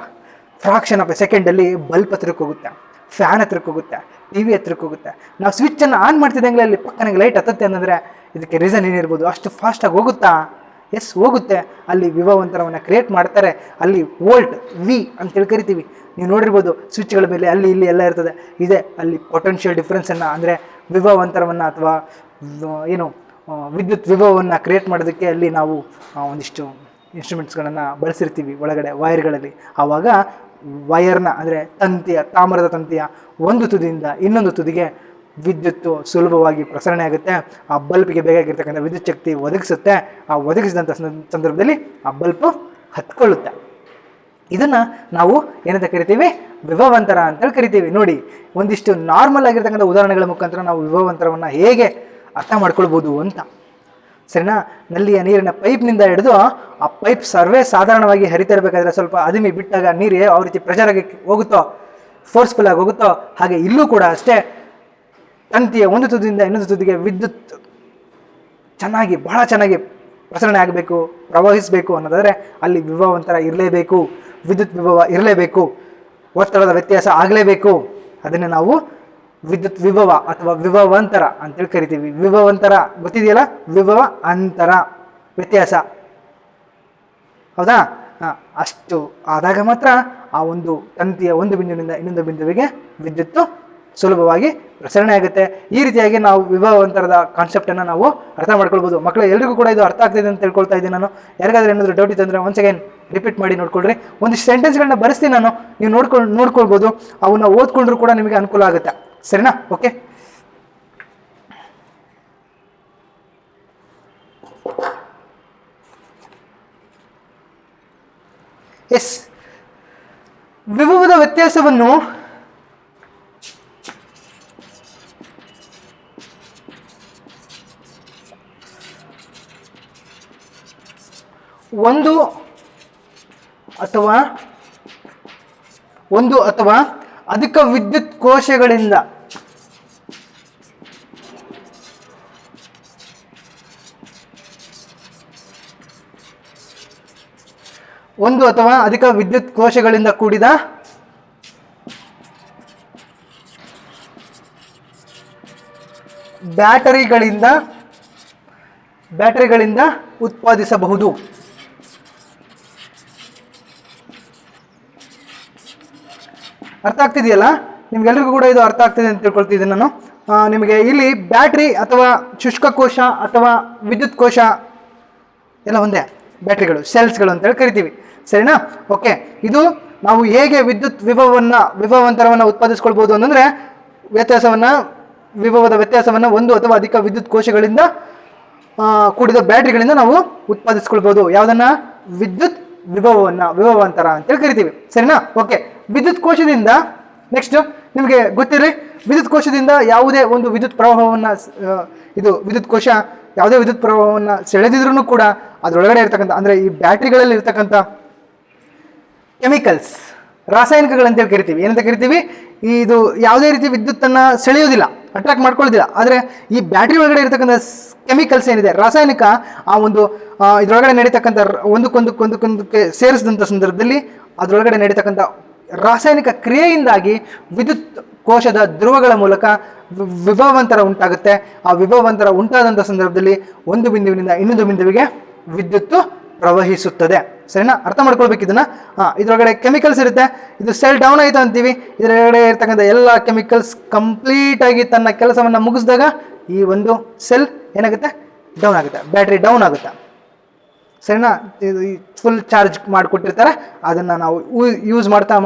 ಫ್ರಾಕ್ಷನ್ ಆಫ್ ಎ ಸೆಕೆಂಡಲ್ಲಿ ಬಲ್ಬ್ ಹತ್ರಕ್ಕೆ ಹೋಗುತ್ತೆ, ಫ್ಯಾನ್ ಹತ್ರಕ್ಕೆ ಹೋಗುತ್ತೆ, ಟಿ ವಿ ಹತ್ರಕ್ಕೆ ಹೋಗುತ್ತೆ. ನಾವು ಸ್ವಿಚ್ಚನ್ನು ಆನ್ ಮಾಡ್ತಿದ್ದಂಗೆ ಅಲ್ಲಿ ಪಕ್ಕನಾಗೆ ಲೈಟ್ ಹತ್ತುತ್ತೆ ಅಂತಂದರೆ ಇದಕ್ಕೆ ರೀಸನ್ ಏನಿರ್ಬೋದು? ಅಷ್ಟು ಫಾಸ್ಟಾಗಿ ಹೋಗುತ್ತಾ? ಎಸ್, ಹೋಗುತ್ತೆ. ಅಲ್ಲಿ ವಿಭವಾಂತರವನ್ನು ಕ್ರಿಯೇಟ್ ಮಾಡ್ತಾರೆ. ಅಲ್ಲಿ ವೋಲ್ಟ್ ವಿ ಅಂತೇಳಿ ಕರಿತೀವಿ. ನೀವು ನೋಡಿರ್ಬೋದು ಸ್ವಿಚ್ಗಳ ಮೇಲೆ ಅಲ್ಲಿ ಇಲ್ಲಿ ಎಲ್ಲ ಇರ್ತದೆ. ಇದೆ ಅಲ್ಲಿ ಪೊಟೆನ್ಷಿಯಲ್ ಡಿಫ್ರೆನ್ಸನ್ನು, ಅಂದರೆ ವಿಭವಾಂತರವನ್ನು ಅಥವಾ ಏನು ವಿದ್ಯುತ್ ವಿಭವವನ್ನು ಕ್ರಿಯೇಟ್ ಮಾಡೋದಕ್ಕೆ ಅಲ್ಲಿ ನಾವು ಒಂದಿಷ್ಟು ಇನ್ಸ್ಟ್ರೂಮೆಂಟ್ಸ್ಗಳನ್ನು ಬಳಸಿರ್ತೀವಿ ಒಳಗಡೆ ವೈರ್ಗಳಲ್ಲಿ. ಆವಾಗ ವೈರ್ನ, ಅಂದರೆ ತಾಮ್ರದ ತಂತಿಯ ಒಂದು ತುದಿಯಿಂದ ಇನ್ನೊಂದು ತುದಿಗೆ ವಿದ್ಯುತ್ತು ಸುಲಭವಾಗಿ ಪ್ರಸರಣೆ ಆಗುತ್ತೆ. ಆ ಬಲ್ಬ್ಗೆ ಬೇಕಾಗಿರ್ತಕ್ಕಂಥ ವಿದ್ಯುತ್ ಶಕ್ತಿ ಒದಗಿಸುತ್ತೆ. ಆ ಒದಗಿಸಿದಂಥ ಸಂದರ್ಭದಲ್ಲಿ ಆ ಬಲ್ಬು ಹತ್ಕೊಳ್ಳುತ್ತೆ. ಇದನ್ನು ನಾವು ಏನಂತ ಕರಿತೀವಿ? ವಿಭವಾಂತರ ಅಂತೇಳಿ ಕರಿತೀವಿ. ನೋಡಿ, ಒಂದಿಷ್ಟು ನಾರ್ಮಲ್ ಆಗಿರ್ತಕ್ಕಂಥ ಉದಾಹರಣೆಗಳ ಮುಖಾಂತರ ನಾವು ವಿಭವಾಂತರವನ್ನು ಹೇಗೆ ಅರ್ಥ ಮಾಡ್ಕೊಳ್ಬೋದು ಅಂತ. ಸರಿನಾ? ನಲ್ಲಿಯ ನೀರಿನ ಪೈಪ್ನಿಂದ ಹಿಡಿದು ಆ ಪೈಪ್ ಸಾಧಾರಣವಾಗಿ ಹರಿತಾ ಇರಬೇಕಾದ್ರೆ ಸ್ವಲ್ಪ ಅದಿಮಿ ಬಿಟ್ಟಾಗ ನೀರು ಯಾವ ರೀತಿ ಪ್ರೆಷರ್ ಆಗಿ ಹೋಗುತ್ತೋ, ಫೋರ್ಸ್ಫುಲ್ ಆಗಿ ಹೋಗುತ್ತೋ, ಹಾಗೆ ಇಲ್ಲೂ ಕೂಡ ಅಷ್ಟೇ ತಂತಿಯ ಒಂದು ತುದಿಯಿಂದ ಇನ್ನೊಂದು ತುದಿಗೆ ವಿದ್ಯುತ್ ಬಹಳ ಚೆನ್ನಾಗಿ ಪ್ರಸರಣೆ ಆಗಬೇಕು, ಪ್ರವಹಿಸಬೇಕು ಅನ್ನೋದಾದರೆ ಅಲ್ಲಿ ವಿಭವಾಂತರ ಇರಲೇಬೇಕು, ವಿದ್ಯುತ್ ವಿಭವ ಇರಲೇಬೇಕು, ಒತ್ತಡದ ವ್ಯತ್ಯಾಸ ಆಗಲೇಬೇಕು. ಅದನ್ನು ನಾವು ವಿದ್ಯುತ್ ವಿಭವ ಅಥವಾ ವಿಭವಾಂತರ ಅಂತೇಳಿ ಕರಿತೀವಿ. ವಿಭವಾಂತರ ಗೊತ್ತಿದೆಯಲ್ಲ? ವಿಭವ ಅಂತರ ವ್ಯತ್ಯಾಸ, ಹೌದಾ? ಅಷ್ಟು ಆದಾಗ ಮಾತ್ರ ಆ ಒಂದು ತಂತಿಯ ಒಂದು ಬಿಂದುವಿನಿಂದ ಇನ್ನೊಂದು ಬಿಂದುವಿಗೆ ವಿದ್ಯುತ್ತು ಸುಲಭವಾಗಿ ಪ್ರಸರಣೆ ಆಗುತ್ತೆ. ಈ ರೀತಿಯಾಗಿ ನಾವು ವಿಭವಾಂತರದ ಕಾನ್ಸೆಪ್ಟನ್ನು ನಾವು ಅರ್ಥ ಮಾಡ್ಕೊಳ್ಬೋದು. ಮಕ್ಕಳು ಎಲ್ರಿಗೂ ಕೂಡ ಇದು ಅರ್ಥ ಆಗ್ತಿದೆ ಅಂತ ತಿಳ್ಕೊಳ್ತಾ ಇದ್ದೀನಿ ನಾನು. ಯಾರಿಗಾದ್ರೂ ಏನಾದರೂ ಡೌಟ್ ಇತ್ತು ಅಂದರೆ ಒನ್ಸ್ ಅಗೇನ್ ರಿಪೀಟ್ ಮಾಡಿ ನೋಡ್ಕೊಳ್ರಿ. ಒಂದಿಷ್ಟು ಸೆಂಟೆನ್ಸ್ಗಳನ್ನ ಬರೆಸ್ತೀನಿ ನಾನು, ನೀವು ನೋಡ್ಕೊಳ್ಬೋದು. ಅವನ್ನ ಓದ್ಕೊಂಡ್ರು ಕೂಡ ನಿಮಗೆ ಅನುಕೂಲ ಆಗುತ್ತೆ. ಸರಿನಾ? ಓಕೆ. ಎಸ್, ವಿಭವದ ವ್ಯತ್ಯಾಸವನ್ನು ಒಂದು ಅಥವಾ ಅಧಿಕ ವಿದ್ಯುತ್ ಕೋಶಗಳಿಂದ ಕೂಡಿದ ಬ್ಯಾಟರಿಗಳಿಂದ ಉತ್ಪಾದಿಸಬಹುದು. ಅರ್ಥ ಆಗ್ತಿದೆಯಲ್ಲ? ನಿಮ್ಗೆಲ್ರಿಗೂ ಕೂಡ ಇದು ಅರ್ಥ ಆಗ್ತಿದೆ ಅಂತ ತಿಳ್ಕೊಳ್ತಿದ್ದೀನಿ ನಾನು. ನಿಮಗೆ ಇಲ್ಲಿ ಬ್ಯಾಟ್ರಿ ಅಥವಾ ಶುಷ್ಕ ಕೋಶ ಅಥವಾ ವಿದ್ಯುತ್ ಕೋಶ ಎಲ್ಲ ಒಂದೇ, ಬ್ಯಾಟ್ರಿಗಳು, ಸೆಲ್ಸ್ಗಳು ಅಂತೇಳಿ ಕರಿತೀವಿ. ಸರಿನಾ? ಓಕೆ. ಇದು ನಾವು ಹೇಗೆ ವಿದ್ಯುತ್ ವಿಭವಾಂತರವನ್ನು ಉತ್ಪಾದಿಸ್ಕೊಳ್ಬೋದು ಅಂತಂದರೆ ವಿಭವದ ವ್ಯತ್ಯಾಸವನ್ನು ಒಂದು ಅಥವಾ ಅಧಿಕ ವಿದ್ಯುತ್ ಕೋಶಗಳಿಂದ ಕೂಡಿದ ಬ್ಯಾಟ್ರಿಗಳಿಂದ ನಾವು ಉತ್ಪಾದಿಸ್ಕೊಳ್ಬೋದು. ಯಾವುದನ್ನ? ವಿದ್ಯುತ್ ವಿಭವಾಂತರ ಅಂತೇಳಿ ಕರಿತೀವಿ. ಸರಿನಾ? ಓಕೆ. ವಿದ್ಯುತ್ ಕೋಶದಿಂದ ನೆಕ್ಸ್ಟ್ ನಿಮಗೆ ಗೊತ್ತಿರಲಿ, ವಿದ್ಯುತ್ ಕೋಶದಿಂದ ಯಾವುದೇ ಒಂದು ವಿದ್ಯುತ್ ಪ್ರವಾಹವನ್ನು ವಿದ್ಯುತ್ ಕೋಶ ಯಾವುದೇ ವಿದ್ಯುತ್ ಪ್ರವಾಹವನ್ನು ಸೆಳೆದಿದ್ರೂ ಕೂಡ ಅದರೊಳಗಡೆ ಇರ್ತಕ್ಕಂಥ, ಅಂದರೆ ಈ ಬ್ಯಾಟ್ರಿಗಳಲ್ಲಿ ಇರ್ತಕ್ಕಂಥ ಕೆಮಿಕಲ್ಸ್, ರಾಸಾಯನಿಕಗಳಂತೇಳಿ ಕರಿತೀವಿ. ಏನಂತ ಕರಿತೀವಿ? ಇದು ಯಾವುದೇ ರೀತಿ ವಿದ್ಯುತ್ತನ್ನು ಸೆಳೆಯೋದಿಲ್ಲ, ಅಟ್ರಾಕ್ಟ್ ಮಾಡ್ಕೊಳ್ಳೋದಿಲ್ಲ. ಆದರೆ ಈ ಬ್ಯಾಟ್ರಿ ಒಳಗಡೆ ಇರತಕ್ಕಂಥ ಕೆಮಿಕಲ್ಸ್ ಏನಿದೆ, ರಾಸಾಯನಿಕ, ಆ ಒಂದು ಇದರೊಳಗಡೆ ನಡೀತಕ್ಕಂಥ ಒಂದಕ್ಕೊಂದಕ್ಕೆ ಸೇರಿಸಿದಂಥ ಸಂದರ್ಭದಲ್ಲಿ ಅದರೊಳಗಡೆ ನಡೀತಕ್ಕಂಥ ರಾಸಾಯನಿಕ ಕ್ರಿಯೆಯಿಂದಾಗಿ ವಿದ್ಯುತ್ ಕೋಶದ ಧ್ರುವಗಳ ಮೂಲಕ ವಿಭವಾಂತರ ಉಂಟಾಗುತ್ತೆ. ಆ ವಿಭವಾಂತರ ಉಂಟಾದಂಥ ಸಂದರ್ಭದಲ್ಲಿ ಒಂದು ಬಿಂದುವಿನಿಂದ ಇನ್ನೊಂದು ಬಿಂದುವಿಗೆ ವಿದ್ಯುತ್ತು ಪ್ರವಹಿಸುತ್ತದೆ. ಸರಿನಾ? ಅರ್ಥ ಮಾಡ್ಕೊಳ್ಬೇಕು ಇದನ್ನ. ಇದರೊಳಗಡೆ ಕೆಮಿಕಲ್ಸ್ ಇರುತ್ತೆ. ಇದು ಸೆಲ್ ಡೌನ್ ಆಯಿತು ಅಂತೀವಿ. ಇದರೊಳಗಡೆ ಇರ್ತಕ್ಕಂಥ ಎಲ್ಲ ಕೆಮಿಕಲ್ಸ್ ಕಂಪ್ಲೀಟ್ ಆಗಿ ತನ್ನ ಕೆಲಸವನ್ನು ಮುಗಿಸಿದಾಗ ಈ ಒಂದು ಸೆಲ್ ಏನಾಗುತ್ತೆ? ಡೌನ್ ಆಗುತ್ತೆ, ಬ್ಯಾಟ್ರಿ ಡೌನ್ ಆಗುತ್ತೆ. ಸರಿನಾ? ಫುಲ್ ಚಾರ್ಜ್ ಮಾಡಿಕೊಟ್ಟಿರ್ತಾರೆ. ಅದನ್ನು ನಾವು ಯೂಸ್ ಮಾಡ್ತಾ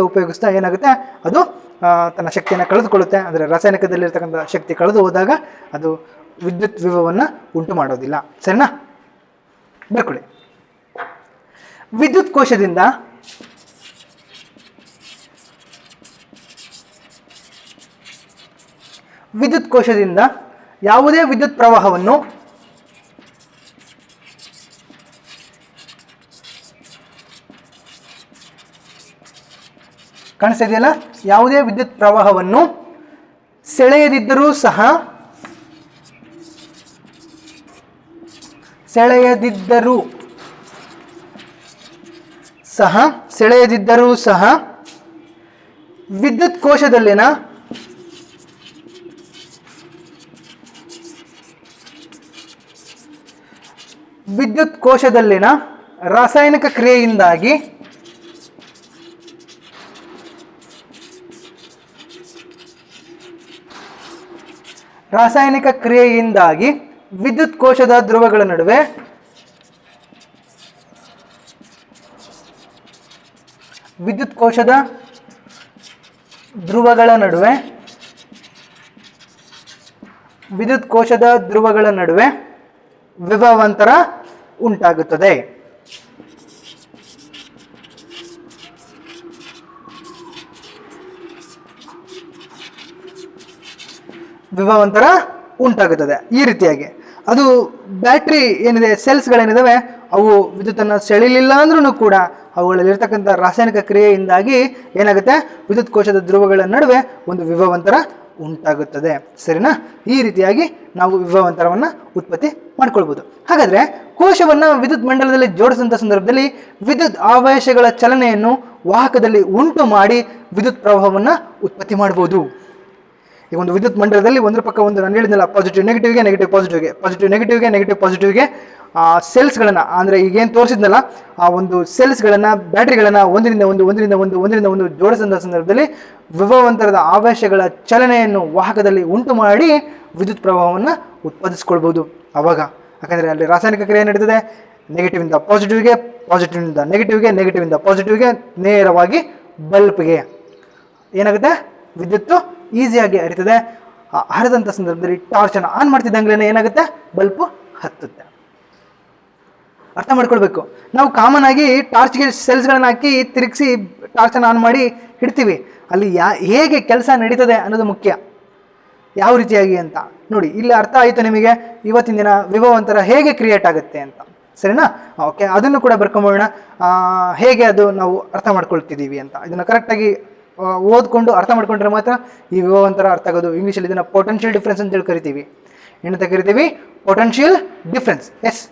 ಉಪಯೋಗಿಸ್ತಾ ಏನಾಗುತ್ತೆ? ಅದು ತನ್ನ ಶಕ್ತಿಯನ್ನು ಕಳೆದುಕೊಳ್ಳುತ್ತೆ. ಅಂದರೆ ರಾಸಾಯನಿಕದಲ್ಲಿರ್ತಕ್ಕಂಥ ಶಕ್ತಿ ಕಳೆದು ಹೋದಾಗ ಅದು ವಿದ್ಯುತ್ ವಿಭವವನ್ನು ಉಂಟು ಮಾಡೋದಿಲ್ಲ. ಸರಿನಾ? ಬರ್ಕೊಳ್ಳಿ. ವಿದ್ಯುತ್ ಕೋಶದಿಂದ ಯಾವುದೇ ವಿದ್ಯುತ್ ಪ್ರವಾಹವನ್ನು ಕಾಣಿಸ್ತಾ ಇದೆಯಲ್ಲ, ಯಾವುದೇ ವಿದ್ಯುತ್ ಪ್ರವಾಹವನ್ನು ಸೆಳೆಯದಿದ್ದರೂ ಸಹ ವಿದ್ಯುತ್ ಕೋಶದಲ್ಲಿನ ರಾಸಾಯನಿಕ ಕ್ರಿಯೆಯಿಂದಾಗಿ ವಿದ್ಯುತ್ ಕೋಶದ ಧ್ರುವಗಳ ನಡುವೆ ವಿಭವಾಂತರ ಉಂಟಾಗುತ್ತದೆ. ಈ ರೀತಿಯಾಗಿ ಅದು ಬ್ಯಾಟ್ರಿ ಏನಿದೆ, ಸೆಲ್ಸ್ಗಳೇನಿದಾವೆ, ಅವು ವಿದ್ಯುತ್ತನ್ನು ಸೆಳಿಲಿಲ್ಲ ಅಂದ್ರೂ ಕೂಡ ಅವುಗಳಲ್ಲಿರ್ತಕ್ಕಂಥ ರಾಸಾಯನಿಕ ಕ್ರಿಯೆಯಿಂದಾಗಿ ಏನಾಗುತ್ತೆ, ವಿದ್ಯುತ್ ಕೋಶದ ಧ್ರುವಗಳ ನಡುವೆ ಒಂದು ವಿಭವಾಂತರ ಉಂಟಾಗುತ್ತದೆ. ಸರಿನಾ? ಈ ರೀತಿಯಾಗಿ ನಾವು ವಿಭವಾಂತರವನ್ನು ಉತ್ಪತ್ತಿ ಮಾಡ್ಕೊಳ್ಬೋದು. ಹಾಗಾದ್ರೆ ಕೋಶವನ್ನು ವಿದ್ಯುತ್ ಮಂಡಲದಲ್ಲಿ ಜೋಡಿಸಿದಂಥ ಸಂದರ್ಭದಲ್ಲಿ ವಿದ್ಯುತ್ ಆವೇಶಗಳ ಚಲನೆಯನ್ನು ವಾಹಕದಲ್ಲಿ ಉಂಟು ಮಾಡಿ ವಿದ್ಯುತ್ ಪ್ರವಾಹವನ್ನು ಉತ್ಪತ್ತಿ ಮಾಡ್ಬೋದು. ಈಗ ಒಂದು ವಿದ್ಯುತ್ ಮಂಡಲದಲ್ಲಿ ಒಂದ್ರ ಪಕ್ಕ ಒಂದು, ನಾನು ಹೇಳಿದ್ನಲ್ಲ, ಪಾಸಿಟಿವ್ ನೆಗೆಟಿವ್ಗೆ, ನೆಗೆಟಿವ್ ಪಾಸಿಟಿವ್ಗೆ, ಪಾಸಿಟಿವ್ ನೆಗೆಟಿವ್ಗೆ, ನೆಗೆಟಿವ್ ಪಾಸಿಟಿವ್ಗೆ ಸೆಲ್ಸ್ಗಳನ್ನು, ಅಂದರೆ ಈಗೇನು ತೋರಿಸಿದ್ನಲ್ಲ ಆ ಒಂದು ಸೆಲ್ಸ್ಗಳನ್ನು, ಬ್ಯಾಟ್ರಿಗಳನ್ನು ಒಂದರಿಂದ ಒಂದು ಜೋಡಿಸಿದ ಸಂದರ್ಭದಲ್ಲಿ ವಿಭವಾಂತರದ ಆವೇಶಗಳ ಚಲನೆಯನ್ನು ವಾಹಕದಲ್ಲಿ ಉಂಟು ಮಾಡಿ ವಿದ್ಯುತ್ ಪ್ರವಾಹವನ್ನು ಉತ್ಪಾದಿಸ್ಕೊಳ್ಬೋದು. ಆವಾಗ ಯಾಕಂದರೆ ಅಲ್ಲಿ ರಾಸಾಯನಿಕ ಕ್ರಿಯೆ ನಡೀತದೆ, ನೆಗೆಟಿವಿಂದ ಪಾಸಿಟಿವ್ಗೆ, ಪಾಸಿಟಿವ್ನಿಂದ ನೆಗೆಟಿವ್ಗೆ, ನೆಗೆಟಿವಿಂದ ಪಾಸಿಟಿವ್ಗೆ, ನೇರವಾಗಿ ಬಲ್ಬ್ಗೆ ಏನಾಗುತ್ತೆ, ವಿದ್ಯುತ್ತು ಈಸಿಯಾಗಿ ಹರಿತದೆ. ಹರಿದಂಥ ಸಂದರ್ಭದಲ್ಲಿ ಟಾರ್ಚನ್ನು ಆನ್ ಮಾಡ್ತಿದ್ದಂಗ್ಲೇ ಏನಾಗುತ್ತೆ, ಬಲ್ಬು ಹತ್ತುತ್ತೆ. ಅರ್ಥ ಮಾಡ್ಕೊಳ್ಬೇಕು. ನಾವು ಕಾಮನ್ ಆಗಿ ಟಾರ್ಚ್ಗೆ ಸೆಲ್ಸ್ಗಳನ್ನು ಹಾಕಿ ತಿರುಗಿಸಿ ಟಾರ್ಚನ್ನು ಆನ್ ಮಾಡಿ ಇಡ್ತೀವಿ. ಅಲ್ಲಿ ಹೇಗೆ ಕೆಲಸ ನಡೀತದೆ ಅನ್ನೋದು ಮುಖ್ಯ, ಯಾವ ರೀತಿಯಾಗಿ ಅಂತ ನೋಡಿ. ಇಲ್ಲಿ ಅರ್ಥ ಆಯಿತು ನಿಮಗೆ ಇವತ್ತಿನ ದಿನ ವಿಭವಾಂತರ ಹೇಗೆ ಕ್ರಿಯೇಟ್ ಆಗುತ್ತೆ ಅಂತ. ಸರಿನಾ? ಓಕೆ, ಅದನ್ನು ಕೂಡ ಬರ್ಕೊಂಬೋಣ, ಹೇಗೆ ಅದು ನಾವು ಅರ್ಥ ಮಾಡ್ಕೊಳ್ತಿದ್ದೀವಿ ಅಂತ. ಇದನ್ನು ಕರೆಕ್ಟಾಗಿ ಓದ್ಕೊಂಡು ಅರ್ಥ ಮಾಡ್ಕೊಂಡ್ರೆ ಮಾತ್ರ ಈ ವಿಭವಾಂತರ ಅರ್ಥ ಆಗೋದು. ಇಂಗ್ಲೀಷಲ್ಲಿ ಇದನ್ನು ಪೊಟೆನ್ಷಿಯಲ್ ಡಿಫ್ರೆನ್ಸ್ ಅಂತೇಳಿ ಕರಿತೀವಿ. ಏನಂತ ಕರಿತೀವಿ? Potential difference. ಎಸ್.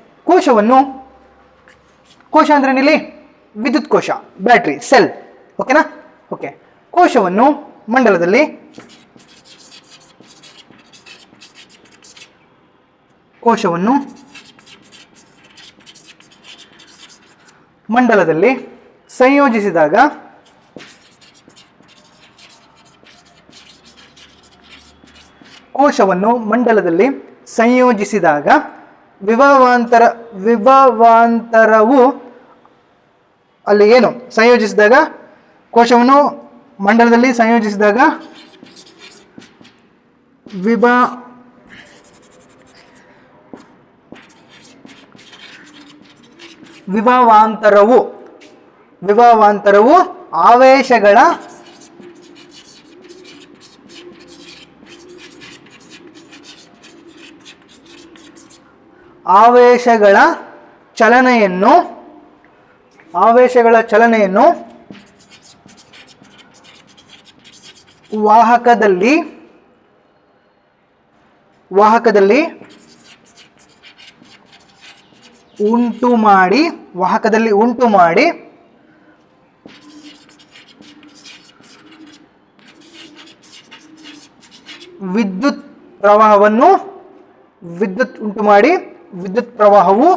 ಕೋಶ ಅಂದ್ರೆ ಇಲ್ಲಿ ವಿದ್ಯುತ್ ಕೋಶ, ಬ್ಯಾಟ್ರಿ, ಸೆಲ್. ಓಕೆನಾ? ಓಕೆ. ಕೋಶವನ್ನು ಮಂಡಲದಲ್ಲಿ ಸಂಯೋಜಿಸಿದಾಗ ವಿಭವಾಂತರವು ಅಲ್ಲಿ ಏನು ಸಂಯೋಜಿಸಿದಾಗ, ಕೋಶವನ್ನು ಮಂಡಲದಲ್ಲಿ ಸಂಯೋಜಿಸಿದಾಗ ವಿಭವಾಂತರವು ಆವೇಶಗಳ ಚಲನೆಯನ್ನು ವಾಹಕದಲ್ಲಿ ಉಂಟು ಮಾಡಿ ವಿದ್ಯುತ್ ಪ್ರವಾಹವು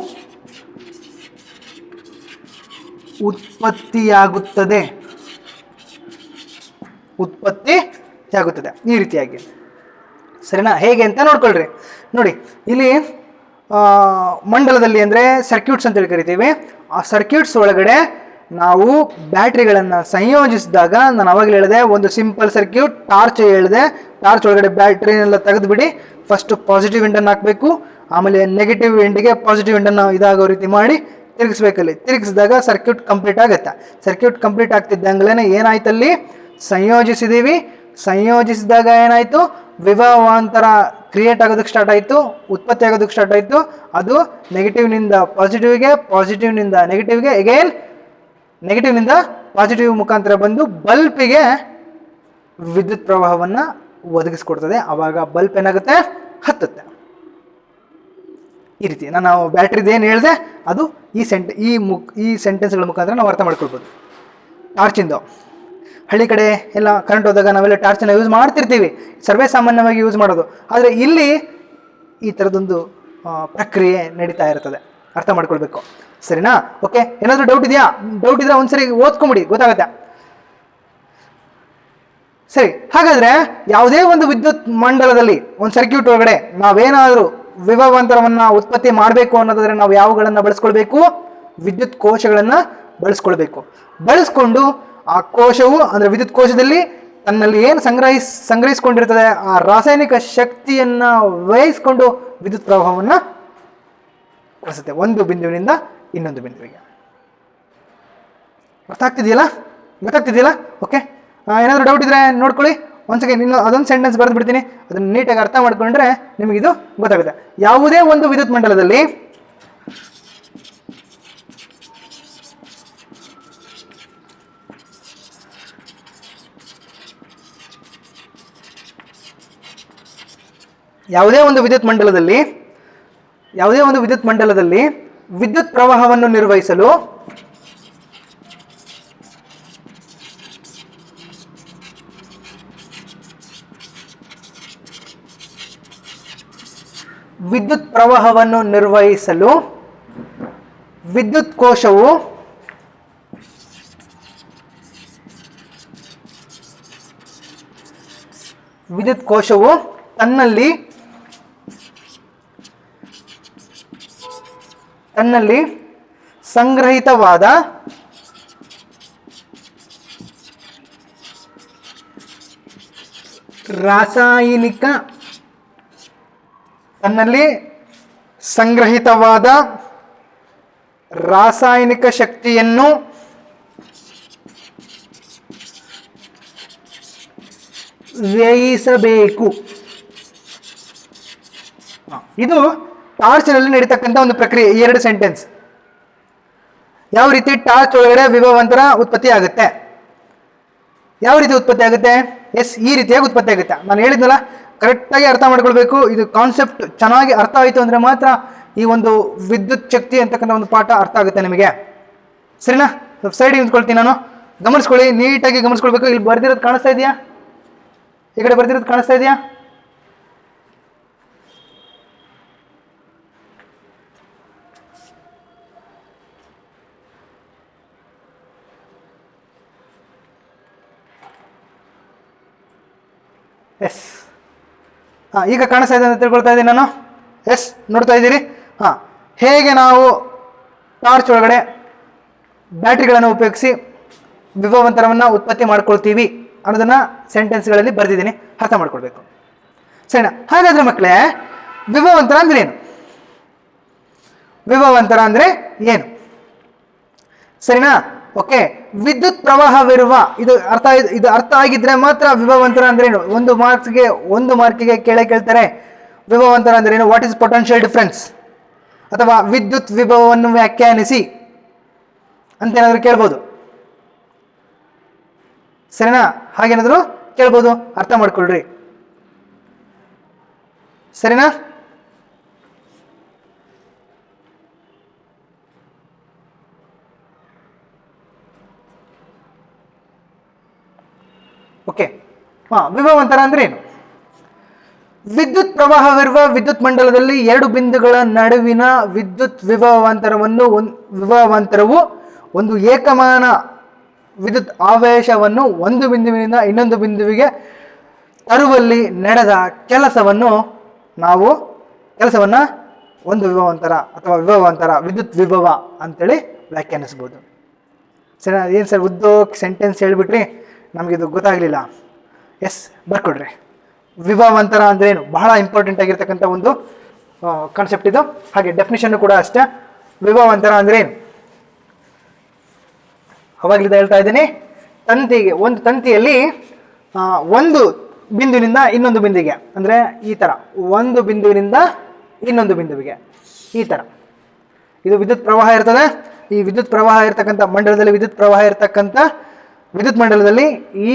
ಉತ್ಪತ್ತಿಯಾಗುತ್ತದೆ. ಈ ರೀತಿಯಾಗಿ. ಸರಿನಾ? ಹೇಗೆ ಅಂತ ನೋಡ್ಕೊಳ್ರಿ. ನೋಡಿ, ಇಲ್ಲಿ ಮಂಡಲದಲ್ಲಿ ಅಂದರೆ ಸರ್ಕ್ಯೂಟ್ಸ್ ಅಂತೇಳಿ ಕರಿತೀವಿ. ಆ ಸರ್ಕ್ಯೂಟ್ಸ್ ಒಳಗಡೆ ನಾವು ಬ್ಯಾಟ್ರಿಗಳನ್ನು ಸಂಯೋಜಿಸಿದಾಗ, ನಾನು ಅವಾಗಲೇ ಹೇಳಿದೆ, ಒಂದು ಸಿಂಪಲ್ ಸರ್ಕ್ಯೂಟ್, ಟಾರ್ಚ್ ಹೇಳಿದೆ, ಟಾರ್ಚ್ ಒಳಗಡೆ ಬ್ಯಾಟ್ರಿನೆಲ್ಲ ತೆಗೆದುಬಿಡಿ. ಫಸ್ಟ್ ಪಾಸಿಟಿವ್ ಎಂಡನ್ನು ಹಾಕಬೇಕು, ಆಮೇಲೆ ನೆಗೆಟಿವ್ ಎಂಡಿಗೆ ಪಾಸಿಟಿವ್ ಎಂಡನ್ನು ಇದಾಗೋ ರೀತಿ ಮಾಡಿ ತಿರುಗಿಸ್ಬೇಕಲ್ಲಿ. ತಿರುಗಿಸಿದಾಗ ಸರ್ಕ್ಯೂಟ್ ಕಂಪ್ಲೀಟ್ ಆಗುತ್ತೆ. ಸರ್ಕ್ಯೂಟ್ ಕಂಪ್ಲೀಟ್ ಆಗ್ತಿದ್ದಂಗ್ಲೇ ಏನಾಯ್ತಲ್ಲಿ, ಸಂಯೋಜಿಸಿದ್ದೀವಿ. ಸಂಯೋಜಿಸಿದಾಗ ಏನಾಯಿತು, ವಿಭವಾಂತರ ಕ್ರಿಯೇಟ್ ಆಗೋದಕ್ಕೆ ಸ್ಟಾರ್ಟ್ ಆಯಿತು, ಉತ್ಪತ್ತಿ ಆಗೋದಕ್ಕೆ ಸ್ಟಾರ್ಟ್ ಆಯಿತು. ಅದು ನೆಗೆಟಿವ್ನಿಂದ ಪಾಸಿಟಿವ್ಗೆ, ಪಾಸಿಟಿವ್ನಿಂದ ನೆಗೆಟಿವ್ಗೆ, ಎಗೇನ್ ನೆಗೆಟಿವ್ನಿಂದ ಪಾಸಿಟಿವ್ ಮುಖಾಂತರ ಬಂದು ಬಲ್ಪಿಗೆ ವಿದ್ಯುತ್ ಪ್ರವಾಹವನ್ನು ಒದಗಿಸ್ಕೊಡ್ತದೆ. ಆವಾಗ ಬಲ್ಪ್ ಏನಾಗುತ್ತೆ, ಹತ್ತುತ್ತೆ. ಈ ರೀತಿ ನಾವು ಬ್ಯಾಟ್ರಿದು ಏನು ಹೇಳಿದೆ ಅದು ಈ ಸೆಂಟೆನ್ಸ್ಗಳ ಮುಖಾಂತರ ನಾವು ಅರ್ಥ ಮಾಡ್ಕೊಳ್ಬೋದು. ಟಾರ್ಚಿಂದು ಹಳ್ಳಿ ಕಡೆ ಎಲ್ಲ ಕರೆಂಟ್ ಹೋದಾಗ ನಾವೆಲ್ಲ ಟಾರ್ಚನ್ನು ಯೂಸ್ ಮಾಡ್ತಿರ್ತೀವಿ, ಸರ್ವೇ ಸಾಮಾನ್ಯವಾಗಿ ಯೂಸ್ ಮಾಡೋದು. ಆದರೆ ಇಲ್ಲಿ ಈ ಥರದೊಂದು ಪ್ರಕ್ರಿಯೆ ನಡೀತಾ ಇರ್ತದೆ, ಅರ್ಥ ಮಾಡ್ಕೊಳ್ಬೇಕು. ಸರಿನಾ? ಓಕೆ, ಏನಾದರೂ ಡೌಟ್ ಇದೆಯಾ? ಡೌಟ್ ಇದ್ರೆ ಒಂದ್ಸರಿ ಓದ್ಕೊಂಬಿಡಿ, ಗೊತ್ತಾಗುತ್ತೆ. ಸರಿ, ಹಾಗಾದ್ರೆ ಯಾವುದೇ ಒಂದು ವಿದ್ಯುತ್ ಮಂಡಲದಲ್ಲಿ ಒಂದು ಸರ್ಕ್ಯೂಟ್ ಒಳಗಡೆ ನಾವೇನಾದರೂ ವಿಭವಾಂತರವನ್ನು ಉತ್ಪತ್ತಿ ಮಾಡಬೇಕು ಅನ್ನೋದಾದ್ರೆ ನಾವು ಯಾವುಗಳನ್ನು ಬಳಸ್ಕೊಳ್ಬೇಕು? ವಿದ್ಯುತ್ ಕೋಶಗಳನ್ನು ಬಳಸ್ಕೊಳ್ಬೇಕು. ಬಳಸ್ಕೊಂಡು ಆ ಕೋಶವು ಅಂದರೆ ವಿದ್ಯುತ್ ಕೋಶದಲ್ಲಿ ತನ್ನಲ್ಲಿ ಏನು ಸಂಗ್ರಹಿಸಿಕೊಂಡಿರ್ತದೆ ಆ ರಾಸಾಯನಿಕ ಶಕ್ತಿಯನ್ನು ವಹಿಸ್ಕೊಂಡು ವಿದ್ಯುತ್ ಪ್ರವಾಹವನ್ನು ಕಳಿಸುತ್ತೆ ಒಂದು ಬಿಂದುವಿನಿಂದ ಇನ್ನೊಂದು ಬಿಂದುವಿಗೆ. ಗೊತ್ತಾಗ್ತಿದೆಯಲ್ಲ? ಓಕೆ, ಏನಾದರೂ ಡೌಟ್ ಇದ್ರೆ ನೋಡ್ಕೊಳ್ಳಿ. ಒಂದ್ಸಲ ಇನ್ನು ಅದೊಂದು ಸೆಂಟೆನ್ಸ್ ಬರೆದು ಬಿಡ್ತೀನಿ, ಅದನ್ನು ನೀಟಾಗಿ ಅರ್ಥ ಮಾಡ್ಕೊಂಡ್ರೆ ನಿಮಗಿದು ಗೊತ್ತಾಗುತ್ತೆ. ಯಾವುದೇ ಒಂದು ವಿದ್ಯುತ್ ಮಂಡಲದಲ್ಲಿ ಯಾವುದೇ ಒಂದು ವಿದ್ಯುತ್ ಮಂಡಲದಲ್ಲಿ ವಿದ್ಯುತ್ ಪ್ರವಾಹವನ್ನು ನಿರ್ವಹಿಸಲು ವಿದ್ಯುತ್ ಕೋಶವು ತನ್ನಲ್ಲಿ ಸಂಗ್ರಹಿತವಾದ ರಾಸಾಯನಿಕ ಶಕ್ತಿಯನ್ನು ವ್ಯಯಿಸಬೇಕು. ಇದು ಟಾರ್ಚ್ನಲ್ಲಿ ನಡೀತಕ್ಕಂಥ ಒಂದು ಪ್ರಕ್ರಿಯೆ. ಈ ಎರಡು ಸೆಂಟೆನ್ಸ್ ಯಾವ ರೀತಿ ಟಾರ್ಚ್ ಒಳಗಡೆ ವಿಭವಾಂತರ ಉತ್ಪತ್ತಿ ಆಗುತ್ತೆ, ಯಾವ ರೀತಿ ಉತ್ಪತ್ತಿ ಆಗುತ್ತೆ? ಎಸ್, ಈ ರೀತಿಯಾಗಿ ಉತ್ಪತ್ತಿ ಆಗುತ್ತೆ. ನಾನು ಹೇಳಿದ್ನಲ್ಲ, ಕರೆಕ್ಟಾಗಿ ಅರ್ಥ ಮಾಡ್ಕೊಳ್ಬೇಕು. ಇದು ಕಾನ್ಸೆಪ್ಟ್ ಚೆನ್ನಾಗಿ ಅರ್ಥ ಆಯಿತು ಅಂದರೆ ಮಾತ್ರ ಈ ಒಂದು ವಿದ್ಯುತ್ ಶಕ್ತಿ ಅಂತಕ್ಕಂಥ ಒಂದು ಪಾಠ ಅರ್ಥ ಆಗುತ್ತೆ ನಿಮಗೆ. ಸರಿನಾ? ಸೈಡಿಗೆ ನಿಂತ್ಕೊಳ್ತೀನಿ ನಾನು, ಗಮನಿಸ್ಕೊಳ್ಳಿ, ನೀಟಾಗಿ ಗಮನಿಸ್ಕೊಳ್ಬೇಕು. ಇಲ್ಲಿ ಬರ್ದಿರೋದು ಕಾಣಿಸ್ತಾ ಇದೆಯಾ? ಈ ಕಡೆ ಬರ್ದಿರೋದು ಕಾಣಿಸ್ತಾ ಇದೆಯಾ? ಎಸ್, ಈಗ ಕಾಣಿಸ್ತಾ ಇದೆ ಅಂತ ತಿಳ್ಕೊಳ್ತಾ ಇದ್ದೀನಿ ನಾನು. ಎಸ್, ನೋಡ್ತಾ ಇದ್ದೀರಿ? ಹೇಗೆ ನಾವು ಟಾರ್ಚ್ ಒಳಗಡೆ ಬ್ಯಾಟ್ರಿಗಳನ್ನು ಉಪಯೋಗಿಸಿ ವಿಭವಾಂತರವನ್ನು ಉತ್ಪತ್ತಿ ಮಾಡ್ಕೊಳ್ತೀವಿ ಅನ್ನೋದನ್ನು ಸೆಂಟೆನ್ಸ್ಗಳಲ್ಲಿ ಬರೆದಿದ್ದೀನಿ, ಅರ್ಥ ಮಾಡ್ಕೊಳ್ಬೇಕು. ಸರಿನಾ? ಹಾಗಾದರೆ ಮಕ್ಕಳೇ, ವಿಭವಾಂತರ ಅಂದರೆ ಏನು? ಸರಿನಾ? ಓಕೆ, ವಿದ್ಯುತ್ ಪ್ರವಾಹವಿರುವ ಇದು ಅರ್ಥ ಆಗಿದ್ರೆ ಮಾತ್ರ ವಿಭವಾಂತರ ಅಂದ್ರೇನು ಒಂದು ಮಾರ್ಕಿಗೆ ಕೇಳ್ತಾರೆ. ವಿಭವಾಂತರ ಅಂದ್ರೇನು, ವಾಟ್ ಇಸ್ ಪೊಟೆನ್ಷಿಯಲ್ ಡಿಫರೆನ್ಸ್, ಅಥವಾ ವಿದ್ಯುತ್ ವಿಭವವನ್ನು ವ್ಯಾಖ್ಯಾನಿಸಿ ಅಂತೇನಾದರೂ ಕೇಳ್ಬೋದು. ಸರಿನಾ? ಹಾಗೇನಾದರೂ ಕೇಳ್ಬೋದು, ಅರ್ಥ ಮಾಡ್ಕೊಳ್ರಿ. ಸರಿನಾ? ಓಕೆ, ವಿಭವಾಂತರ ಅಂದ್ರೆ ಏನು? ವಿದ್ಯುತ್ ಪ್ರವಾಹವಿರುವ ವಿದ್ಯುತ್ ಮಂಡಲದಲ್ಲಿ ಎರಡು ಬಿಂದುಗಳ ನಡುವಿನ ವಿದ್ಯುತ್ ವಿಭವಾಂತರವು ಒಂದು ಏಕಮಾನ ವಿದ್ಯುತ್ ಆವೇಶವನ್ನು ಒಂದು ಬಿಂದುವಿನಿಂದ ಇನ್ನೊಂದು ಬಿಂದುವಿಗೆ ತರುವಲ್ಲಿ ನಡೆದ ಕೆಲಸವನ್ನು ಒಂದು ವಿಭವಾಂತರ ಅಥವಾ ವಿಭವಾಂತರ ವಿದ್ಯುತ್ ವಿಭವ ಅಂತೇಳಿ ವ್ಯಾಖ್ಯಾನಿಸ್ಬೋದು. ಸರಿ, ಏನು ಸರ್ ಉದ್ದೋಕ್ ಸೆಂಟೆನ್ಸ್ ಹೇಳ್ಬಿಟ್ರಿ, ನಮಗಿದು ಗೊತ್ತಾಗಲಿಲ್ಲ. ಎಸ್, ಬರ್ಕೊಡ್ರಿ. ವಿಭವಾಂತರ ಅಂದ್ರೆ ಏನು, ಬಹಳ ಇಂಪಾರ್ಟೆಂಟ್ ಆಗಿರ್ತಕ್ಕಂಥ ಒಂದು ಕಾನ್ಸೆಪ್ಟ್ ಇದು. ಹಾಗೆ ಡೆಫಿನಿಷನ್ ಕೂಡ ಅಷ್ಟೇ. ವಿಭವಾಂತರ ಅಂದ್ರೆ ಏನು, ಅವಾಗಲಿಂದ ಹೇಳ್ತಾ ಇದ್ದೀನಿ. ಒಂದು ತಂತಿಯಲ್ಲಿ ಒಂದು ಬಿಂದುವಿನಿಂದ ಇನ್ನೊಂದು ಬಿಂದುವಿಗೆ, ಅಂದರೆ ಈ ಥರ ಒಂದು ಬಿಂದುವಿನಿಂದ ಇನ್ನೊಂದು ಬಿಂದುವಿಗೆ ಈ ಥರ ಇದು ವಿದ್ಯುತ್ ಪ್ರವಾಹ ಇರ್ತದೆ. ಈ ವಿದ್ಯುತ್ ಪ್ರವಾಹ ಇರ್ತಕ್ಕಂಥ ಮಂಡಲದಲ್ಲಿ ವಿದ್ಯುತ್ ಮಂಡಲದಲ್ಲಿ ಈ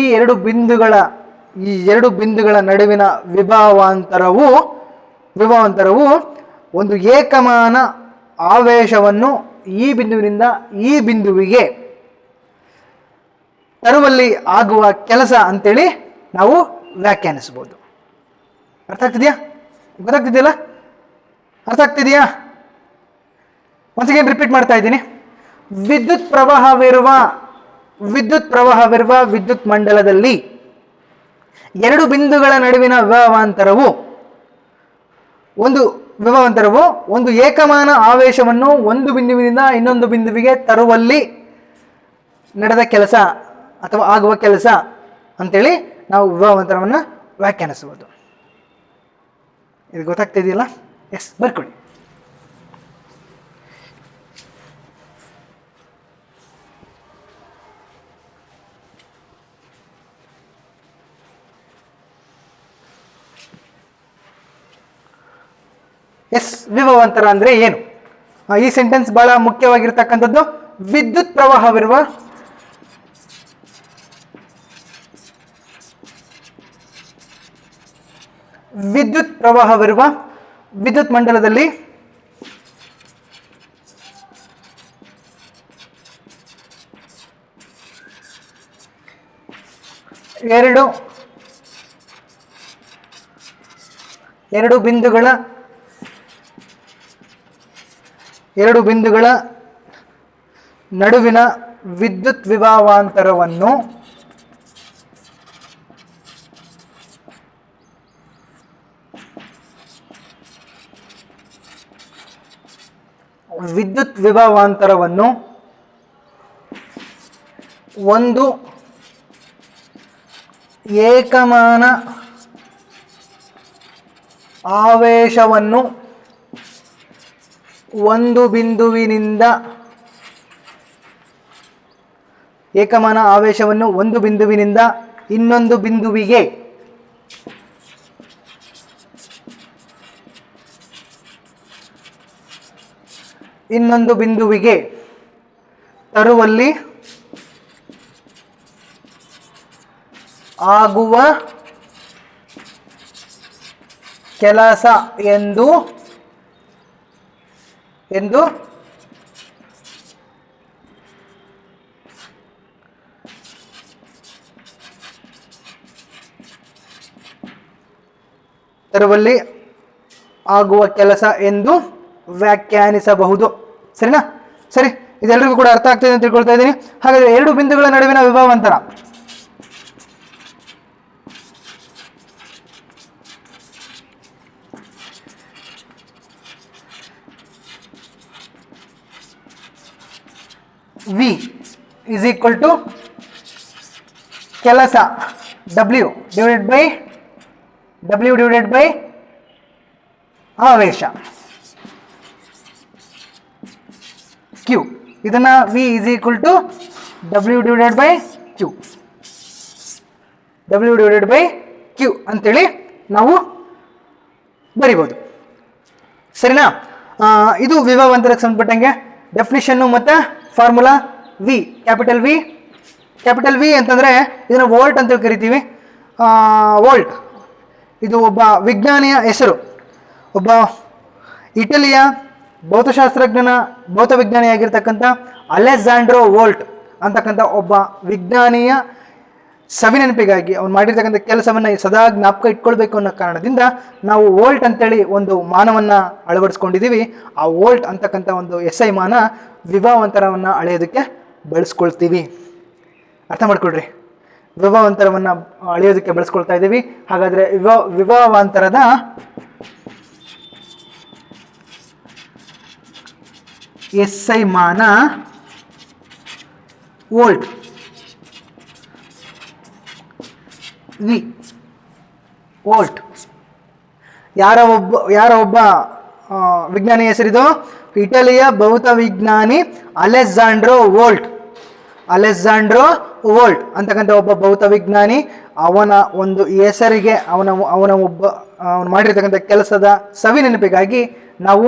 ಎರಡು ಬಿಂದುಗಳ ನಡುವಿನ ವಿಭವಾಂತರವು ಒಂದು ಏಕಮಾನ ಆವೇಶವನ್ನು ಈ ಬಿಂದುವಿನಿಂದ ಈ ಬಿಂದುವಿಗೆ ತರುವಲ್ಲಿ ಆಗುವ ಕೆಲಸ ಅಂತೇಳಿ ನಾವು ವ್ಯಾಖ್ಯಾನಿಸಬಹುದು. ಅರ್ಥ ಆಗ್ತಿದೆಯಾ? ಗೊತ್ತಾಗ್ತಿದೆಯಲ್ಲ? ಅರ್ಥ ಆಗ್ತಿದೆಯಾ? once again ರಿಪೀಟ್ ಮಾಡ್ತಾ ಇದ್ದೀನಿ. ವಿದ್ಯುತ್ ಪ್ರವಾಹವಿರುವ ವಿದ್ಯುತ್ ಮಂಡಲದಲ್ಲಿ ಎರಡು ಬಿಂದುಗಳ ನಡುವಿನ ವಿಭವಾಂತರವು ಒಂದು ಏಕಮಾನ ಆವೇಶವನ್ನು ಒಂದು ಬಿಂದುವಿನಿಂದ ಇನ್ನೊಂದು ಬಿಂದುವಿಗೆ ತರುವಲ್ಲಿ ನಡೆದ ಕೆಲಸ ಅಥವಾ ಆಗುವ ಕೆಲಸ ಅಂತೇಳಿ ನಾವು ವಿಭವಾಂತರವನ್ನು ವ್ಯಾಖ್ಯಾನಿಸಬಹುದು. ಇದು ಗೊತ್ತಾಗ್ತಿದೆಯಲ್ಲ? ಎಸ್, ಬರ್ಕೊಳ್ಳಿ. ಎಸ್, ವಿಭವಾಂತರ ಅಂದ್ರೆ ಏನು? ಈ ಸೆಂಟೆನ್ಸ್ ಬಹಳ ಮುಖ್ಯವಾಗಿರ್ತಕ್ಕಂಥದ್ದು. ವಿದ್ಯುತ್ ಪ್ರವಾಹವಿರುವ ವಿದ್ಯುತ್ ಮಂಡಲದಲ್ಲಿ ಎರಡು ಬಿಂದುಗಳ ನಡುವಿನ ವಿದ್ಯುತ್ ವಿಭವಾಂತರವನ್ನು ಒಂದು ಏಕಮಾನ ಆವೇಶವನ್ನು ಒಂದು ಬಿಂದುವಿನಿಂದ ಇನ್ನೊಂದು ಬಿಂದುವಿಗೆ ತರುವಲ್ಲಿ ಆಗುವ ಕೆಲಸ ಎಂದು ವ್ಯಾಖ್ಯಾನಿಸಬಹುದು. ಸರಿನಾ? ಸರಿ, ಇದೆಲ್ಲರಿಗೂ ಕೂಡ ಅರ್ಥ ಆಗ್ತದೆ ಅಂತ ತಿಳ್ಕೊಳ್ತಾ ಇದ್ದೀನಿ. ಹಾಗಾದ್ರೆ ಎರಡು ಬಿಂದುಗಳ ನಡುವಿನ ವಿಭವಾಂತರ V is equal to ಕೆಲಸ W divided by ಆವೇಶ Q. ಇದನ್ನ V is equal to W divided by Q ಅಂತೇಳಿ ನಾವು ಬರಿಬಹುದು. ಸರಿನಾ? ಇದು ವಿಭವಾಂತರಕ್ಕೆ ಸಂಬಂಧಪಟ್ಟಂಗೆ ಡೆಫಿನಿಷನ್ ಮತ್ತೆ ಫಾರ್ಮುಲಾ. ಕ್ಯಾಪಿಟಲ್ ವಿ ಅಂತಂದ್ರೆ ಇದನ್ನ ವೋಲ್ಟ್ ಅಂತ ಕರಿತೀವಿ. ವೋಲ್ಟ್ ಇದು ಒಬ್ಬ ವಿಜ್ಞಾನಿಯ ಹೆಸರು. ಒಬ್ಬ ಇಟಲಿಯ ಭೌತವಿಜ್ಞಾನಿಯಾಗಿರ್ತಕ್ಕಂಥ ಅಲೆಕ್ಸಾಂಡ್ರೋ ವೋಲ್ಟ್ ಅಂತಕ್ಕಂಥ ಒಬ್ಬ ವಿಜ್ಞಾನಿಯ ಸವಿನೆನಪಿಗಾಗಿ ಅವ್ನು ಮಾಡಿರ್ತಕ್ಕಂಥ ಕೆಲಸವನ್ನು ಸದಾ ಜ್ಞಾಪಕ ಇಟ್ಕೊಳ್ಬೇಕು ಅನ್ನೋ ಕಾರಣದಿಂದ ನಾವು ವೋಲ್ಟ್ ಅಂತೇಳಿ ಒಂದು ಮಾನವನ್ನು ಅಳವಡಿಸ್ಕೊಂಡಿದ್ದೀವಿ. ಆ ವೋಲ್ಟ್ ಅಂತಕ್ಕಂಥ ಒಂದು SI ಮಾನ ವಿಭವಾಂತರವನ್ನು ಅಳೆಯೋದಕ್ಕೆ ಬಳಸ್ಕೊಳ್ತೀವಿ. ಅರ್ಥ ಮಾಡ್ಕೊಳ್ರಿ, ವಿಭವಾಂತರವನ್ನು ಅಳೆಯೋದಕ್ಕೆ ಬಳಸ್ಕೊಳ್ತಾ ಇದ್ದೀವಿ. ಹಾಗಾದರೆ ವಿಭವಾಂತರದ SI ಮಾನ ವೋಲ್ಟ್ V. ವೋಲ್ಟ್. ಯಾರ ಒಬ್ಬ ವಿಜ್ಞಾನಿ ಹೆಸರಿದು? ಇಟಲಿಯ ಭೌತವಿಜ್ಞಾನಿ ಅಲೆಸ್ಸಾಂಡ್ರೋ ವೋಲ್ಟ್. ಅಲೆಸ್ಸಾಂಡ್ರೋ ವೋಲ್ಟ್ ಅಂತಕ್ಕಂಥ ಒಬ್ಬ ಭೌತವಿಜ್ಞಾನಿ, ಅವನ ಒಂದು ಹೆಸರಿಗೆ ಅವನು ಮಾಡಿರ್ತಕ್ಕಂಥ ಕೆಲಸದ ಸವಿ ನೆನಪಿಗಾಗಿ ನಾವು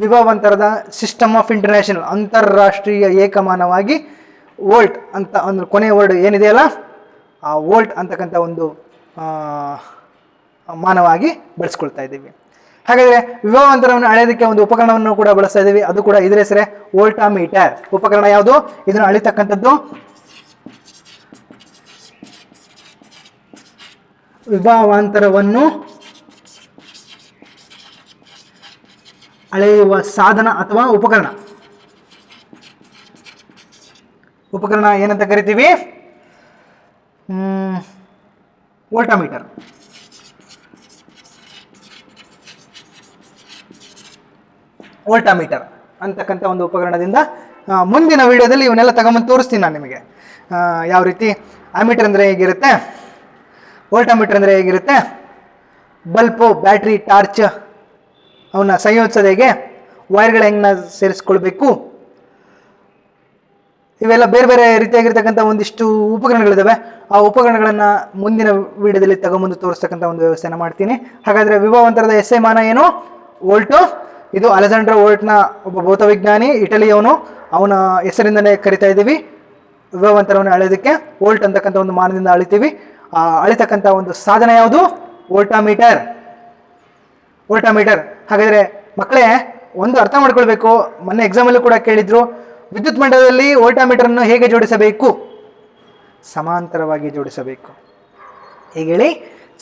ವಿಭವಾಂತರದ ಸಿಸ್ಟಮ್ ಆಫ್ ಇಂಟರ್ನ್ಯಾಷನಲ್, ಅಂತಾರಾಷ್ಟ್ರೀಯ ಏಕಮಾನವಾಗಿ ವೋಲ್ಟ್ ಅಂತ ಒಂದು ಕೊನೆಯ ವರ್ಡ್ ಏನಿದೆಯಲ್ಲ, ಆ ವೋಲ್ಟ್ ಅಂತಕ್ಕಂಥ ಒಂದು ಮಾನವಾಗಿ ಬಳಸ್ಕೊಳ್ತಾ ಇದ್ದೀವಿ. ಹಾಗಾದರೆ ವಿಭವಾಂತರವನ್ನು ಅಳೆಯೋದಕ್ಕೆ ಒಂದು ಉಪಕರಣವನ್ನು ಕೂಡ ಬಳಸ್ತಾ ಇದ್ದೀವಿ, ಅದು ಕೂಡ ಇದರ ಹೆಸರೇ ವೋಲ್ಟಾಮೀಟರ್. ಉಪಕರಣ ಯಾವುದು? ಇದನ್ನು ಅಳಿತಕ್ಕಂಥದ್ದು ವಿಭವಾಂತರವನ್ನು ಅಳೆಯುವ ಸಾಧನ ಅಥವಾ ಉಪಕರಣ. ಉಪಕರಣ ಏನಂತ ಕರಿತೀವಿ? ವೋಲ್ಟಾಮೀಟರ್. ವೋಲ್ಟಾಮೀಟರ್ ಅಂತಕ್ಕಂಥ ಒಂದು ಉಪಕರಣದಿಂದ ಮುಂದಿನ ವಿಡಿಯೋದಲ್ಲಿ ಇವನ್ನೆಲ್ಲ ತಗೊಂಬಂದು ತೋರಿಸ್ತೀನಿ ನಾನು ನಿಮಗೆ. ಯಾವ ರೀತಿ ಆಮೀಟರ್ ಅಂದರೆ ಹೇಗಿರುತ್ತೆ, ವೋಲ್ಟಾಮೀಟರ್ ಅಂದರೆ ಹೇಗಿರುತ್ತೆ, ಬಲ್ಪು, ಬ್ಯಾಟ್ರಿ, ಟಾರ್ಚ್ ಅವನ್ನ ಸಂಯೋಜಿಸೋದು ಹೇಗೆ, ವೈರ್ಗಳು ಹೆಂಗೆ ಸೇರಿಸ್ಕೊಳ್ಬೇಕು, ಇವೆಲ್ಲ ಬೇರೆ ಬೇರೆ ರೀತಿಯಾಗಿರ್ತಕ್ಕಂಥ ಒಂದಿಷ್ಟು ಉಪಕರಣಗಳಿದ್ದಾವೆ. ಆ ಉಪಕರಣಗಳನ್ನು ಮುಂದಿನ ವಿಡಿಯೋದಲ್ಲಿ ತಗೊಂಬಂದು ತೋರಿಸ್ತಕ್ಕಂಥ ಒಂದು ವ್ಯವಸ್ಥೆನ ಮಾಡ್ತೀನಿ. ಹಾಗಾದರೆ ವಿಭವಾಂತರದ ಎಸ್ಐ ಮಾನ ಏನು? ವೋಲ್ಟು. ಇದು ಅಲೆಸಾಂಡ್ರೋ ವೋಲ್ಟ್ನ ಒಬ್ಬ ಭೌತವಿಜ್ಞಾನಿ, ಇಟಲಿಯವನು, ಅವನ ಹೆಸರಿಂದಲೇ ಕರಿತಾ ಇದ್ದೀವಿ. ವಿಭವಾಂತರವನ್ನು ಅಳೆಯೋದಕ್ಕೆ ವೋಲ್ಟ್ ಅಂತಕ್ಕಂಥ ಒಂದು ಮಾನದಿಂದ ಅಳಿತೀವಿ. ಅಳಿತಕ್ಕಂಥ ಒಂದು ಸಾಧನ ಯಾವುದು? ವೋಲ್ಟಾಮೀಟರ್. ವೋಲ್ಟಾಮೀಟರ್. ಹಾಗಾದರೆ ಮಕ್ಕಳೇ ಒಂದು ಅರ್ಥ ಮಾಡ್ಕೊಳ್ಬೇಕು, ಮೊನ್ನೆ ಎಕ್ಸಾಮಲ್ಲೂ ಕೂಡ ಕೇಳಿದ್ರು, ವಿದ್ಯುತ್ ಮಂಡಲದಲ್ಲಿ ವೋಲ್ಟಾಮೀಟರನ್ನು ಹೇಗೆ ಜೋಡಿಸಬೇಕು? ಸಮಾಂತರವಾಗಿ ಜೋಡಿಸಬೇಕು. ಹೇಗೆ ಹೇಳಿ?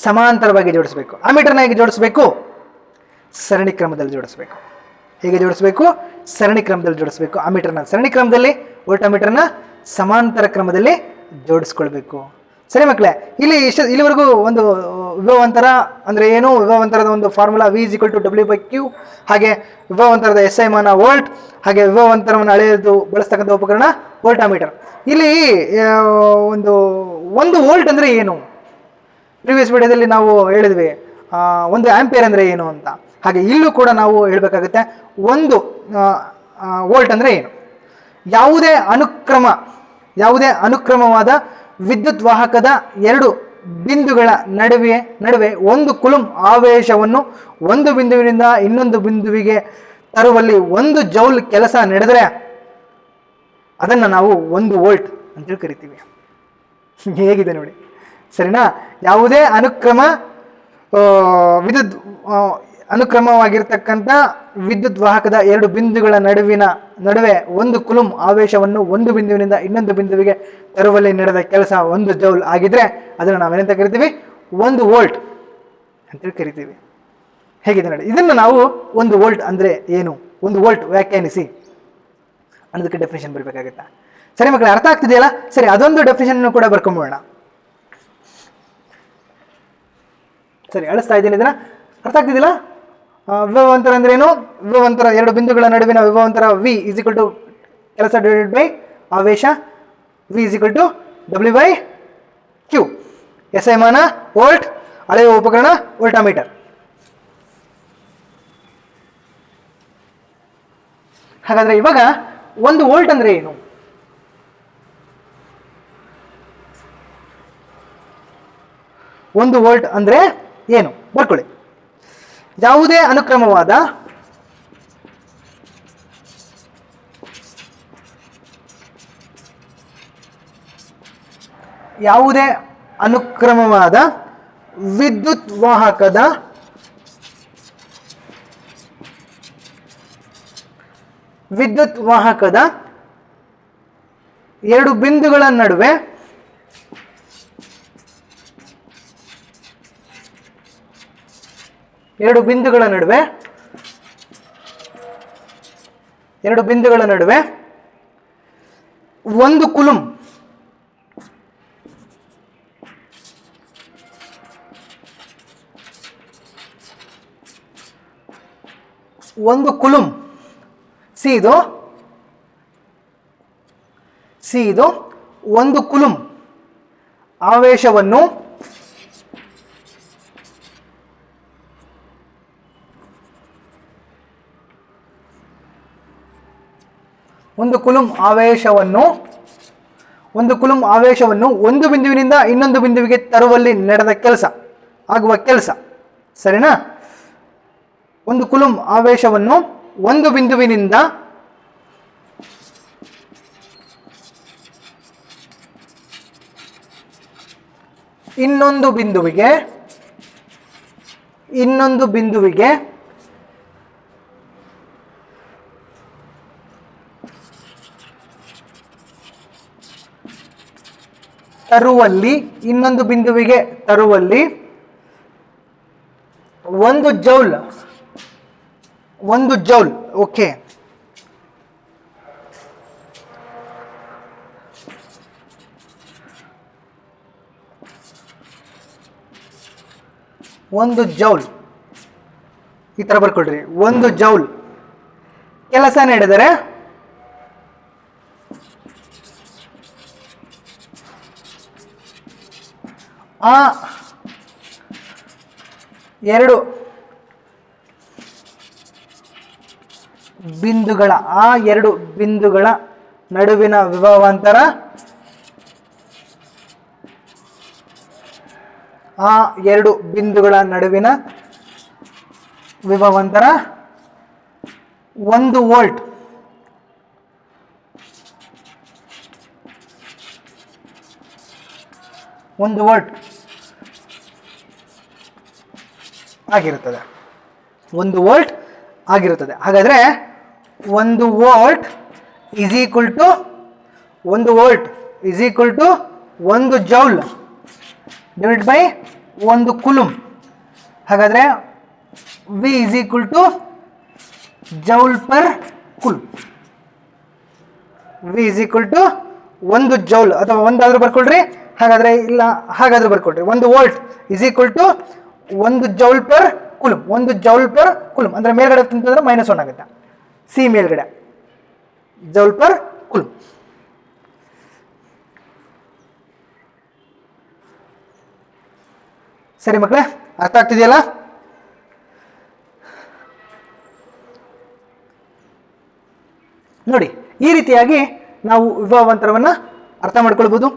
ಸಮಾಂತರವಾಗಿ ಜೋಡಿಸಬೇಕು. ಆಮೀಟರ್ನ ಹೇಗೆ ಜೋಡಿಸಬೇಕು? ಸರಣಿ ಕ್ರಮದಲ್ಲಿ ಜೋಡಿಸಬೇಕು. ಹೇಗೆ ಜೋಡಿಸಬೇಕು? ಸರಣಿ ಕ್ರಮದಲ್ಲಿ ಜೋಡಿಸಬೇಕು. ಆಮೀಟರ್ನ ಸರಣಿ ಕ್ರಮದಲ್ಲಿ, ವೋಲ್ಟಾಮೀಟರ್ನ ಸಮಾಂತರ ಕ್ರಮದಲ್ಲಿ ಜೋಡಿಸ್ಕೊಳ್ಬೇಕು. ಸರಿ ಮಕ್ಕಳೇ, ಇಲ್ಲಿವರೆಗೂ ಒಂದು ವಿಭವಾಂತರ ಅಂದರೆ ಏನು, ವಿಭವಾಂತರದ ಒಂದು ಫಾರ್ಮುಲಾ V=W/Q, ಹಾಗೆ ವಿಭವಾಂತರದ SI ಮಾನ ವೋಲ್ಟ್, ಹಾಗೆ ವಿಭವಾಂತರವನ್ನು ಅಳೆಯೋದು ಬಳಸ್ತಕ್ಕಂಥ ಉಪಕರಣ ವೋಲ್ಟಾಮೀಟರ್. ಇಲ್ಲಿ ಒಂದು ವೋಲ್ಟ್ ಅಂದರೆ ಏನು? ಪ್ರಿವಿಯಸ್ ವಿಡಿಯೋದಲ್ಲಿ ನಾವು ಹೇಳಿದ್ವಿ ಒಂದು ಆಂಪಿಯರ್ ಅಂದರೆ ಏನು ಅಂತ. ಹಾಗೆ ಇಲ್ಲೂ ಕೂಡ ನಾವು ಹೇಳಬೇಕಾಗುತ್ತೆ ಒಂದು ವೋಲ್ಟ್ ಅಂದರೆ ಏನು. ಯಾವುದೇ ಅನುಕ್ರಮವಾದ ವಿದ್ಯುತ್ ವಾಹಕದ ಎರಡು ಬಿಂದುಗಳ ನಡುವೆ ಒಂದು ಕುಲುಂ ಆವೇಶವನ್ನು ಒಂದು ಬಿಂದುವಿನಿಂದ ಇನ್ನೊಂದು ಬಿಂದುವಿಗೆ ತರುವಲ್ಲಿ 1 ಜೌಲ್ ಕೆಲಸ ನಡೆದರೆ ಅದನ್ನು ನಾವು 1 ವೋಲ್ಟ್ ಅಂತೇಳಿ ಕರಿತೀವಿ. ಹೇಗಿದೆ ನೋಡಿ, ಸರಿನಾ? ಯಾವುದೇ ಅನುಕ್ರಮವಾಗಿರ್ತಕ್ಕಂಥ ವಿದ್ಯುತ್ ವಾಹಕದ ಎರಡು ಬಿಂದುಗಳ ನಡುವೆ 1 ಕುಲುಂ ಆವೇಶವನ್ನು ಒಂದು ಬಿಂದುವಿನಿಂದ ಇನ್ನೊಂದು ಬಿಂದುವಿಗೆ ತರುವಲ್ಲಿ ನಡೆದ ಕೆಲಸ 1 ಜೌಲ್ ಆಗಿದ್ರೆ ಅದನ್ನು ನಾವೇನಂತ ಕರಿತೀವಿ? 1 ವೋಲ್ಟ್ ಅಂತೇಳಿ ಕರಿತೀವಿ. ಹೇಗಿದೆ ನೋಡಿ, ಇದನ್ನು ನಾವು 1 ವೋಲ್ಟ್ ಅಂದರೆ ಏನು, 1 ವೋಲ್ಟ್ ವ್ಯಾಖ್ಯಾನಿಸಿ ಅನ್ನೋದಕ್ಕೆ ಡೆಫಿನೇಷನ್ ಬರಬೇಕಾಗುತ್ತಾ? ಸರಿ ಮಕ್ಕಳೇ, ಅರ್ಥ ಆಗ್ತಿದೆಯಲ್ಲ? ಸರಿ, ಅದೊಂದು ಡೆಫಿನೇಷನ್ ಕೂಡ ಬರ್ಕೊಂಬೋಣ. ಸರಿ, ಅಳಿಸ್ತಾ ಇದ್ದೀನಿ ಇದನ್ನ. ಅರ್ಥ ಆಗ್ತಿದ್ದಿಲ್ಲ? ವಿಭವಾಂತರ ಅಂದ್ರೆ ಏನು? ವಿಭವಾಂತರ ಎರಡು ಬಿಂದುಗಳ ನಡುವಿನ ವಿಭವಾಂತರ V = ಕೆಲಸ ಡಿವೈಡೆಡ್ ಬೈ ಆವೇಶ, V = W/Q. SI ಮಾನ ವೋಲ್ಟ್, ಅಳೆಯುವ ಉಪಕರಣ ವೋಲ್ಟಾಮೀಟರ್. ಹಾಗಾದ್ರೆ ಇವಾಗ 1 ವೋಲ್ಟ್ ಅಂದ್ರೆ ಏನು? 1 ವೋಲ್ಟ್ ಅಂದ್ರೆ ಏನು ಬರ್ಕೊಳ್ಳಿ. ಯಾವುದೇ ಅನುಕ್ರಮವಾದ ವಿದ್ಯುತ್ ವಾಹಕದ ಎರಡು ಬಿಂದುಗಳ ನಡುವೆ ಎರಡು ಬಿಂದುಗಳ ನಡುವೆ 1 ಕುಲುಂ ಸಿ ಇದು 1 ಕುಲುಂ ಆವೇಶವನ್ನು ಒಂದು ಕುಲುಂ ಆವೇಶವನ್ನು ಒಂದು ಬಿಂದುವಿನಿಂದ ಇನ್ನೊಂದು ಬಿಂದುವಿಗೆ ತರುವಲ್ಲಿ ನಡೆದ ಕೆಲಸ, ಆಗುವ ಕೆಲಸ. ಸರಿನಾ? ಒಂದು ಕುಲುಂ ಆವೇಶವನ್ನು ಒಂದು ಬಿಂದುವಿನಿಂದ ಇನ್ನೊಂದು ಬಿಂದುವಿಗೆ ತರುವಲ್ಲಿ ಒಂದು ಜೌಲ್. ಓಕೆ, ಒಂದು ಜೌಲ್ ಈ ತರ ಬರ್ಕೊಳ್ರಿ. ಒಂದು ಜೌಲ್ ಕೆಲಸ ನಡೆದರೆ ಆ ಎರಡು ಬಿಂದುಗಳ ನಡುವಿನ ವಿಭವಾಂತರ ಒಂದು ವೋಲ್ಟ್. ಆಗಿರುತ್ತದೆ. 1 ವೋಲ್ಟ್ ಆಗಿರುತ್ತದೆ. ಹಾಗಾದ್ರೆ 1 volt is equal to 1 joule divide by 1 coulomb. ಹಾಗಾದ್ರೆ V is equal to joule per coulomb. V is equal to 1 joule ಅಥವಾ ಒಂದಾದ್ರೂ ಬರ್ಕೊಳ್ರಿ, ಹಾಗಾದ್ರೂ ಬರ್ಕೊಳ್ರಿ. 1 volt is equal to 1 joule per coulomb. 1 joule per coulomb ಅಂದ್ರೆ ಮೇಲ್ಗಡೆ ಅಂತಂದ್ರೆ -1 ಆಗುತ್ತೆ. ಸಿ ಮೇಲ್ಗಡೆ ಜೌಲ್ ಪರ್ ಕುಲುಂ. ಸರಿ ಮಕ್ಕಳೇ, ಅರ್ಥ ಆಗ್ತಿದೆಯಲ್ಲ? ನೋಡಿ, ಈ ರೀತಿಯಾಗಿ ನಾವು ವಿಭವಾಂತರವನ್ನ ಅರ್ಥ ಮಾಡ್ಕೊಳ್ಬಹುದು.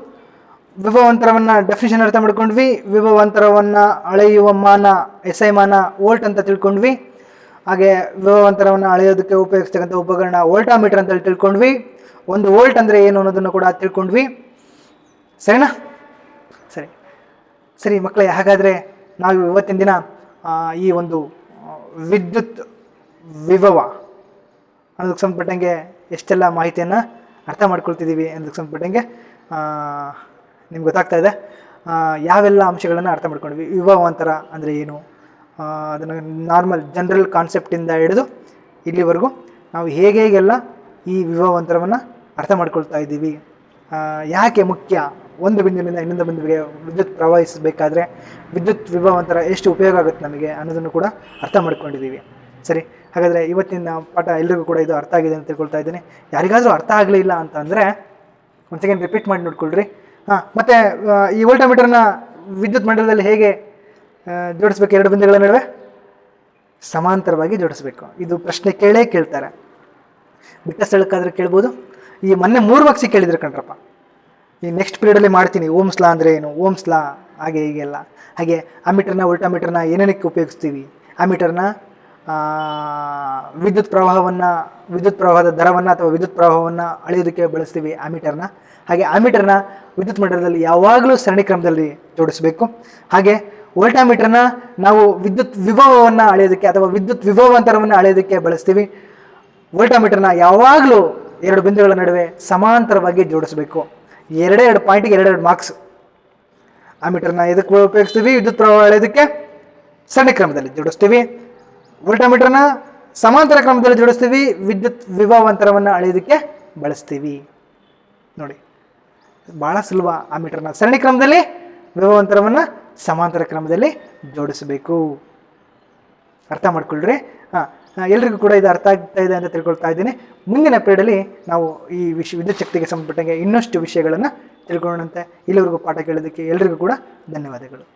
ವಿಭವಾಂತರವನ್ನ ಡೆಫಿನಿಷನ್ ಅರ್ಥ ಮಾಡ್ಕೊಂಡ್ವಿ. ವಿಭವಾಂತರವನ್ನ ಅಳೆಯುವ ಮಾನ SI ಮಾನ ವೋಲ್ಟ್ ಅಂತ ತಿಳ್ಕೊಂಡ್ವಿ. ಹಾಗೆ ವಿಭವಾಂತರವನ್ನು ಅಳೆಯೋದಕ್ಕೆ ಉಪಯೋಗಿಸ್ತಕ್ಕಂಥ ಉಪಕರಣ ವೋಲ್ಟಾಮೀಟರ್ ಅಂತ ತಿಳ್ಕೊಂಡ್ವಿ. 1 ವೋಲ್ಟ್ ಅಂದರೆ ಏನು ಅನ್ನೋದನ್ನು ಕೂಡ ತಿಳ್ಕೊಂಡ್ವಿ. ಸರಿನಾ? ಸರಿ ಮಕ್ಕಳೇ, ಹಾಗಾದರೆ ನಾವು ಇವತ್ತಿನ ದಿನ ಈ ಒಂದು ವಿದ್ಯುತ್ ವಿಭವ ಅನ್ನೋದಕ್ಕೆ ಸಂಬಂಧಪಟ್ಟಂಗೆ ಎಷ್ಟೆಲ್ಲ ಮಾಹಿತಿಯನ್ನು ಅರ್ಥ ಮಾಡ್ಕೊಳ್ತಿದ್ದೀವಿ ಅನ್ನೋದಕ್ಕೆ ಸಂಬಂಧಪಟ್ಟಂಗೆ ನಿಮ್ಗೆ ಗೊತ್ತಾಗ್ತಾ ಇದೆ. ಯಾವೆಲ್ಲ ಅಂಶಗಳನ್ನು ಅರ್ಥ ಮಾಡ್ಕೊಂಡ್ವಿ, ವಿಭವಾಂತರ ಅಂದರೆ ಏನು, ಅದನ್ನು ನಾರ್ಮಲ್ ಜನರಲ್ ಕಾನ್ಸೆಪ್ಟಿಂದ ಹಿಡಿದು ಇಲ್ಲಿವರೆಗೂ ನಾವು ಹೇಗೆಲ್ಲ ಈ ವಿಭವಾಂತರವನ್ನು ಅರ್ಥ ಮಾಡ್ಕೊಳ್ತಾ ಇದ್ದೀವಿ, ಯಾಕೆ ಮುಖ್ಯ, ಒಂದು ಬಿಂದುವಿನಿಂದ ಇನ್ನೊಂದು ಬಿಂದುವಿಗೆ ವಿದ್ಯುತ್ ಪ್ರವಹಿಸಬೇಕಾದ್ರೆ ವಿದ್ಯುತ್ ವಿಭವಾಂತರ ಎಷ್ಟು ಉಪಯೋಗ ಆಗುತ್ತೆ ನಮಗೆ ಅನ್ನೋದನ್ನು ಕೂಡ ಅರ್ಥ ಮಾಡ್ಕೊಂಡಿದ್ದೀವಿ. ಸರಿ, ಹಾಗಾದರೆ ಇವತ್ತಿನ ಪಾಠ ಎಲ್ರಿಗೂ ಕೂಡ ಇದು ಅರ್ಥ ಆಗಿದೆ ಅಂತ ತಿಳ್ಕೊಳ್ತಾ ಇದ್ದೀನಿ. ಯಾರಿಗಾದರೂ ಅರ್ಥ ಆಗಲಿಲ್ಲ ಅಂತ ಅಂದರೆ ಒಂದು ಸೆಕೆಂಡ್ ರಿಪೀಟ್ ಮಾಡಿ ನೋಡ್ಕೊಳ್ರಿ. ಮತ್ತು ಈ ವೋಲ್ಟಾಮೀಟರ್ನ ವಿದ್ಯುತ್ ಮಂಡಲದಲ್ಲಿ ಹೇಗೆ ಜೋಡಿಸ್ಬೇಕು? 2 ಬಿಂದುಗಳ ನಡುವೆ ಸಮಾಂತರವಾಗಿ ಜೋಡಿಸ್ಬೇಕು. ಇದು ಪ್ರಶ್ನೆ ಕೇಳ್ತಾರೆ, ಬಿಟ್ಟ ಸ್ಥಳಕ್ಕಾದ್ರೆ ಕೇಳ್ಬೋದು. ಈ ಮೊನ್ನೆ 3 ಮಾರ್ಕ್ಸಿಗೆ ಕೇಳಿದ್ರು ಕಣ್ರಪ್ಪ. ಈ ನೆಕ್ಸ್ಟ್ ಪೀರಿಯಡಲ್ಲಿ ಮಾಡ್ತೀನಿ, ಓಮ್ಸ್ ಲಾ ಅಂದರೆ ಏನು, ಓಮ್ಸ್ ಲಾ ಹಾಗೆ ಹೀಗೆಲ್ಲ. ಹಾಗೆ ಅಮೀಟರ್ನ ವೋಲ್ಟಾಮೀಟರ್ನ ಏನೇನಕ್ಕೆ ಉಪಯೋಗಿಸ್ತೀವಿ, ಅಮೀಟರ್ನ ವಿದ್ಯುತ್ ಪ್ರವಾಹದ ದರವನ್ನು ಅಥವಾ ವಿದ್ಯುತ್ ಪ್ರವಾಹವನ್ನು ಅಳೆಯೋದಕ್ಕೆ ಬಳಸ್ತೀವಿ ಅಮೀಟರ್ನ. ಹಾಗೆ ಅಮೀಟರ್ನ ವಿದ್ಯುತ್ ಮಂಡಲದಲ್ಲಿ ಯಾವಾಗಲೂ ಸರಣಿ ಕ್ರಮದಲ್ಲಿ ಜೋಡಿಸಬೇಕು. ಹಾಗೆ ವೋಲ್ಟಾಮೀಟರ್ನ ನಾವು ವಿದ್ಯುತ್ ವಿಭವವನ್ನು ಅಳೆಯೋದಕ್ಕೆ ಅಥವಾ ವಿದ್ಯುತ್ ವಿಭವಾಂತರವನ್ನು ಅಳೆಯೋದಕ್ಕೆ ಬಳಸ್ತೀವಿ. ವೋಲ್ಟಾಮೀಟರ್ನ ಯಾವಾಗಲೂ 2 ಬಿಂದುಗಳ ನಡುವೆ ಸಮಾಂತರವಾಗಿ ಜೋಡಿಸಬೇಕು. 2 ಪಾಯಿಂಟಿಗೆ 2 ಮಾರ್ಕ್ಸ್. ಅಮೀಟರ್ನ ಎದಕ್ಕೆ ಉಪಯೋಗಿಸ್ತೀವಿ? ವಿದ್ಯುತ್ ಪ್ರವಾಹ ಅಳೆಯೋದಕ್ಕೆ ಸರಣಿ ಕ್ರಮದಲ್ಲಿ ಜೋಡಿಸ್ತೀವಿ. ವೋಲ್ಟಾಮೀಟರ್ನ ಸಮಾಂತರ ಕ್ರಮದಲ್ಲಿ ಜೋಡಿಸ್ತೀವಿ. ವಿದ್ಯುತ್ ವಿಭವಾಂತರವನ್ನು ಅಳೆಯೋದಕ್ಕೆ ಬಳಸ್ತೀವಿ. ನೋಡಿ, ಭಾಳ ಸುಲಭ. ಅಮೀಟರ್ನ ಸರಣಿ ಕ್ರಮದಲ್ಲಿ, ವಿಭವಾಂತರವನ್ನು ಸಮಾಂತರ ಕ್ರಮದಲ್ಲಿ ಜೋಡಿಸಬೇಕು. ಅರ್ಥ ಮಾಡ್ಕೊಳ್ರಿ. ಎಲ್ರಿಗೂ ಕೂಡ ಇದು ಅರ್ಥ ಆಗ್ತಾ ಇದೆ ಅಂತ ತಿಳ್ಕೊಳ್ತಾ ಇದ್ದೀನಿ. ಮುಂದಿನ ಪೀರಿಯಡಲ್ಲಿ ನಾವು ಈ ವಿದ್ಯುತ್ ಶಕ್ತಿಗೆ ಸಂಬಂಧಪಟ್ಟಂಗೆ ಇನ್ನಷ್ಟು ವಿಷಯಗಳನ್ನು ತಿಳ್ಕೊಳ್ಳೋಣಂತೆ. ಇಲ್ಲಿವರೆಗೂ ಪಾಠ ಕೇಳೋದಕ್ಕೆ ಎಲ್ರಿಗೂ ಕೂಡ ಧನ್ಯವಾದಗಳು.